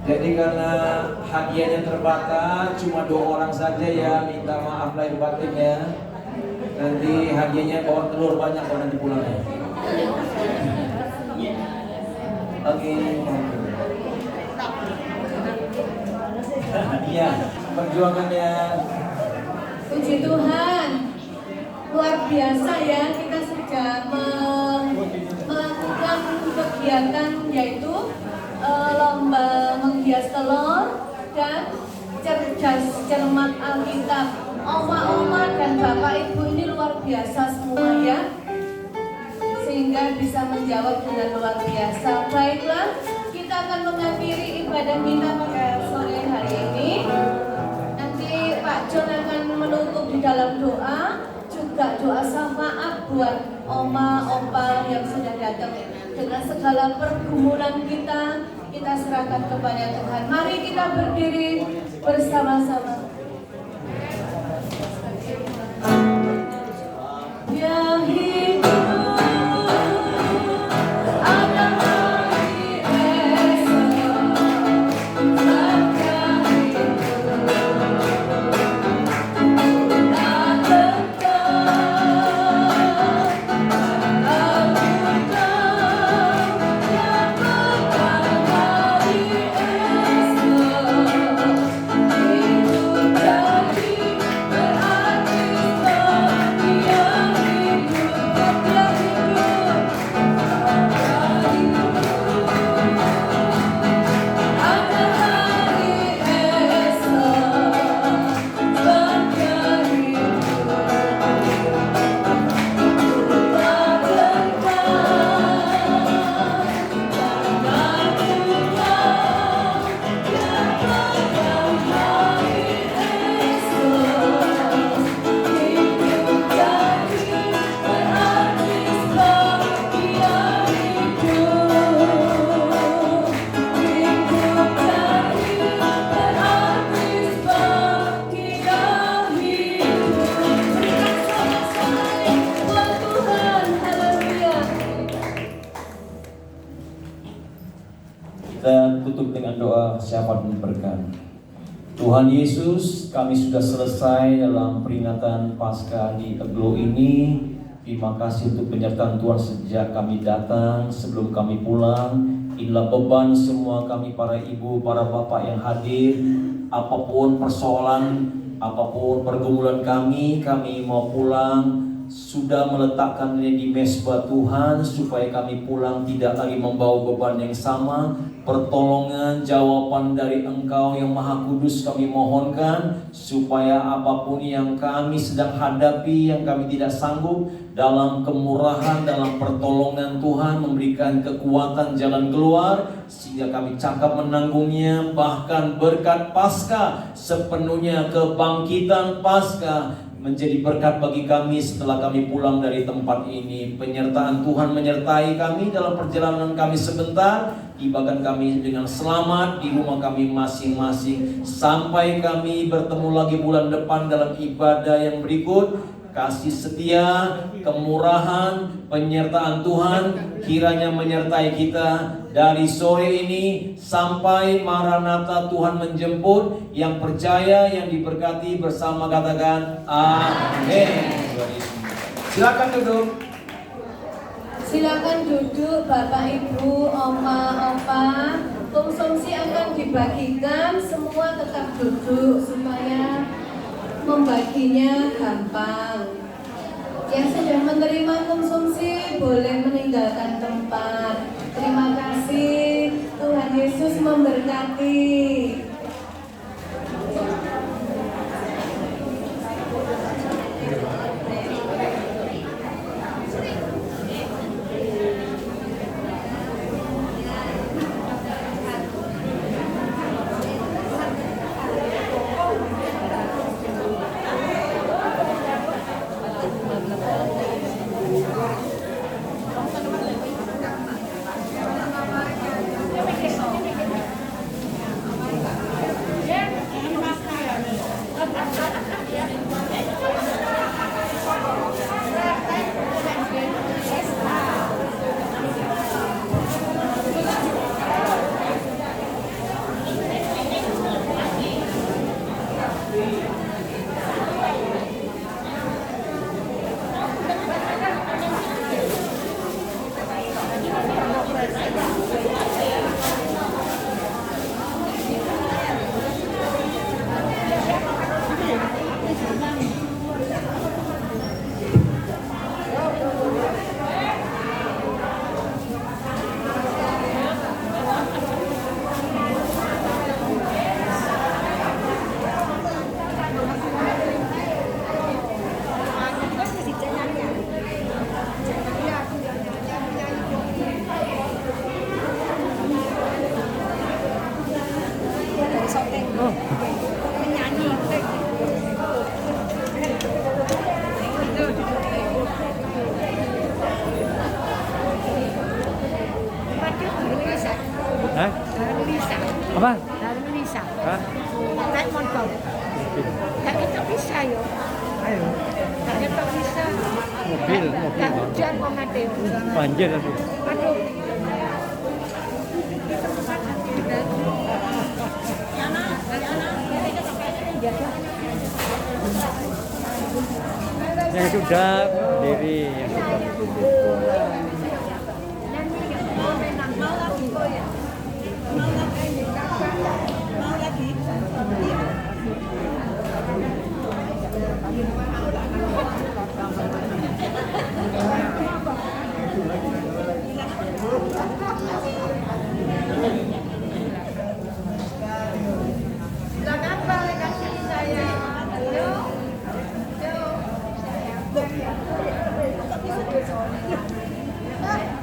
Jadi karena hadiahnya terbatas, cuma 2 orang saja ya, minta maaf lahir batin ya. Nanti hadiahnya bawa telur banyak kalau nanti pulang ya. Oke. Iya, perjuangan ya. Puji Tuhan, luar biasa ya, kita sudah melakukan kegiatan yaitu lomba menghias telur dan cerdas cermat Alkitab. Oma-oma dan bapak ibu ini luar biasa semua ya, sehingga bisa menjawab dengan luar biasa. Baiklah, kita akan mengakhiri ibadah kita pada sore hari ini. Nanti Pak John akan menutup di dalam doa, juga doa syafaat buat oma, opa yang sudah datang. Dengan segala pergumulan kita serahkan kepada Tuhan. Mari kita berdiri bersama-sama. Ya hidup ada hari esok, maka hidup tak kekal. Aku tahu yang bakal hari esok, hidup jadi berarti bagi yang hidup, yang hidup. Ada hari esok, bagi hidup tak Kita tutup dengan doa syafaat dan berkat. Tuhan Yesus, kami sudah selesai dalam peringatan Paskah di Aglo ini. Terima kasih untuk penyertaan Tuhan sejak kami datang, sebelum kami pulang. Inilah beban semua kami, para ibu, para bapak yang hadir. Apapun persoalan, apapun pergumulan kami mau pulang. Sudah meletakkannya di mezbah Tuhan, supaya kami pulang tidak lagi membawa beban yang sama. Pertolongan, jawaban dari Engkau yang Maha Kudus kami mohonkan, supaya apapun yang kami sedang hadapi, yang kami tidak sanggup, dalam kemurahan, dalam pertolongan Tuhan memberikan kekuatan jalan keluar, sehingga kami cakap menanggungnya. Bahkan berkat Paskah sepenuhnya, kebangkitan Paskah menjadi berkat bagi kami setelah kami pulang dari tempat ini. Penyertaan Tuhan menyertai kami dalam perjalanan kami sebentar, tibakan kami dengan selamat di rumah kami masing-masing, sampai kami bertemu lagi bulan depan dalam ibadah yang berikut. Kasih setia, kemurahan, penyertaan Tuhan kiranya menyertai kita dari sore ini sampai Maranatha Tuhan menjemput. Yang percaya, yang diberkati bersama katakan amin. Silakan duduk. Silakan duduk Bapak Ibu, Oma, Opa. Konsumsi akan dibagikan, semua tetap duduk supaya membaginya gampang. Yang sudah menerima konsumsi boleh meninggalkan tempat. Terima kasih. Tuhan Yesus memberkati. bisa. Apa? Dari bisa. Hah? Naik motor. Tak kita bisa yo. Ayo. Tak kita bisa. Mobil. Tak hujan kok Mateo. Banjir tadi. Aduh. Yang sudah berdiri, yang sudah duduk. Silakan Pak, kasih saya. Yo.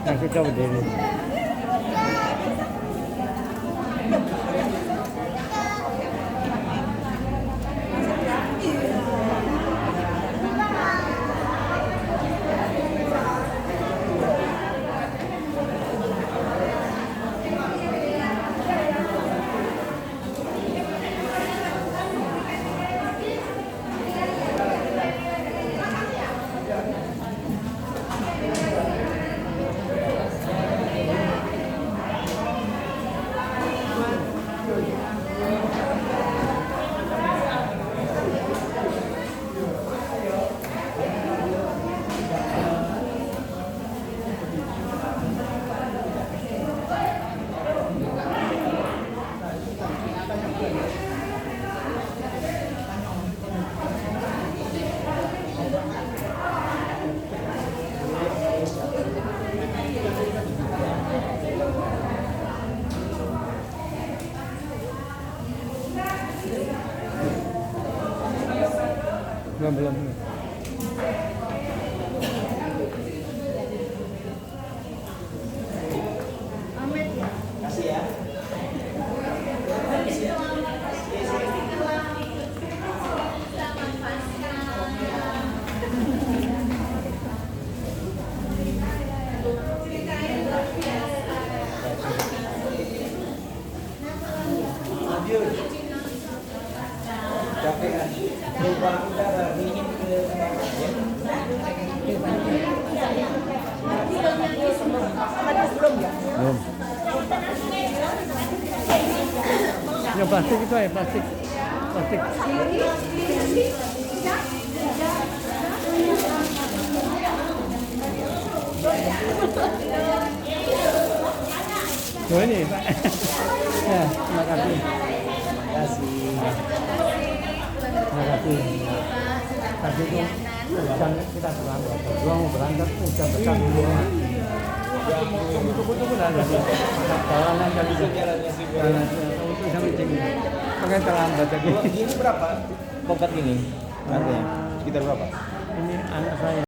Yang sudah berdiri. Belum. Capek kan? Perubahan udara dingin ke Belum. Yang plastik itu ya, plastik. Oh ini Pak. Ya, terima kasih. Terima kasih. Tadi itu hujan kita terlambat. Berdua mau berangkat hujan besar dulu. Tunggu lah tadi. Jalanan tadi. Jalan untuk sampai sini. Makanya terlambat tadi. Ini berapa? Poket ini? Harganya sekitar berapa? Ini anak saya.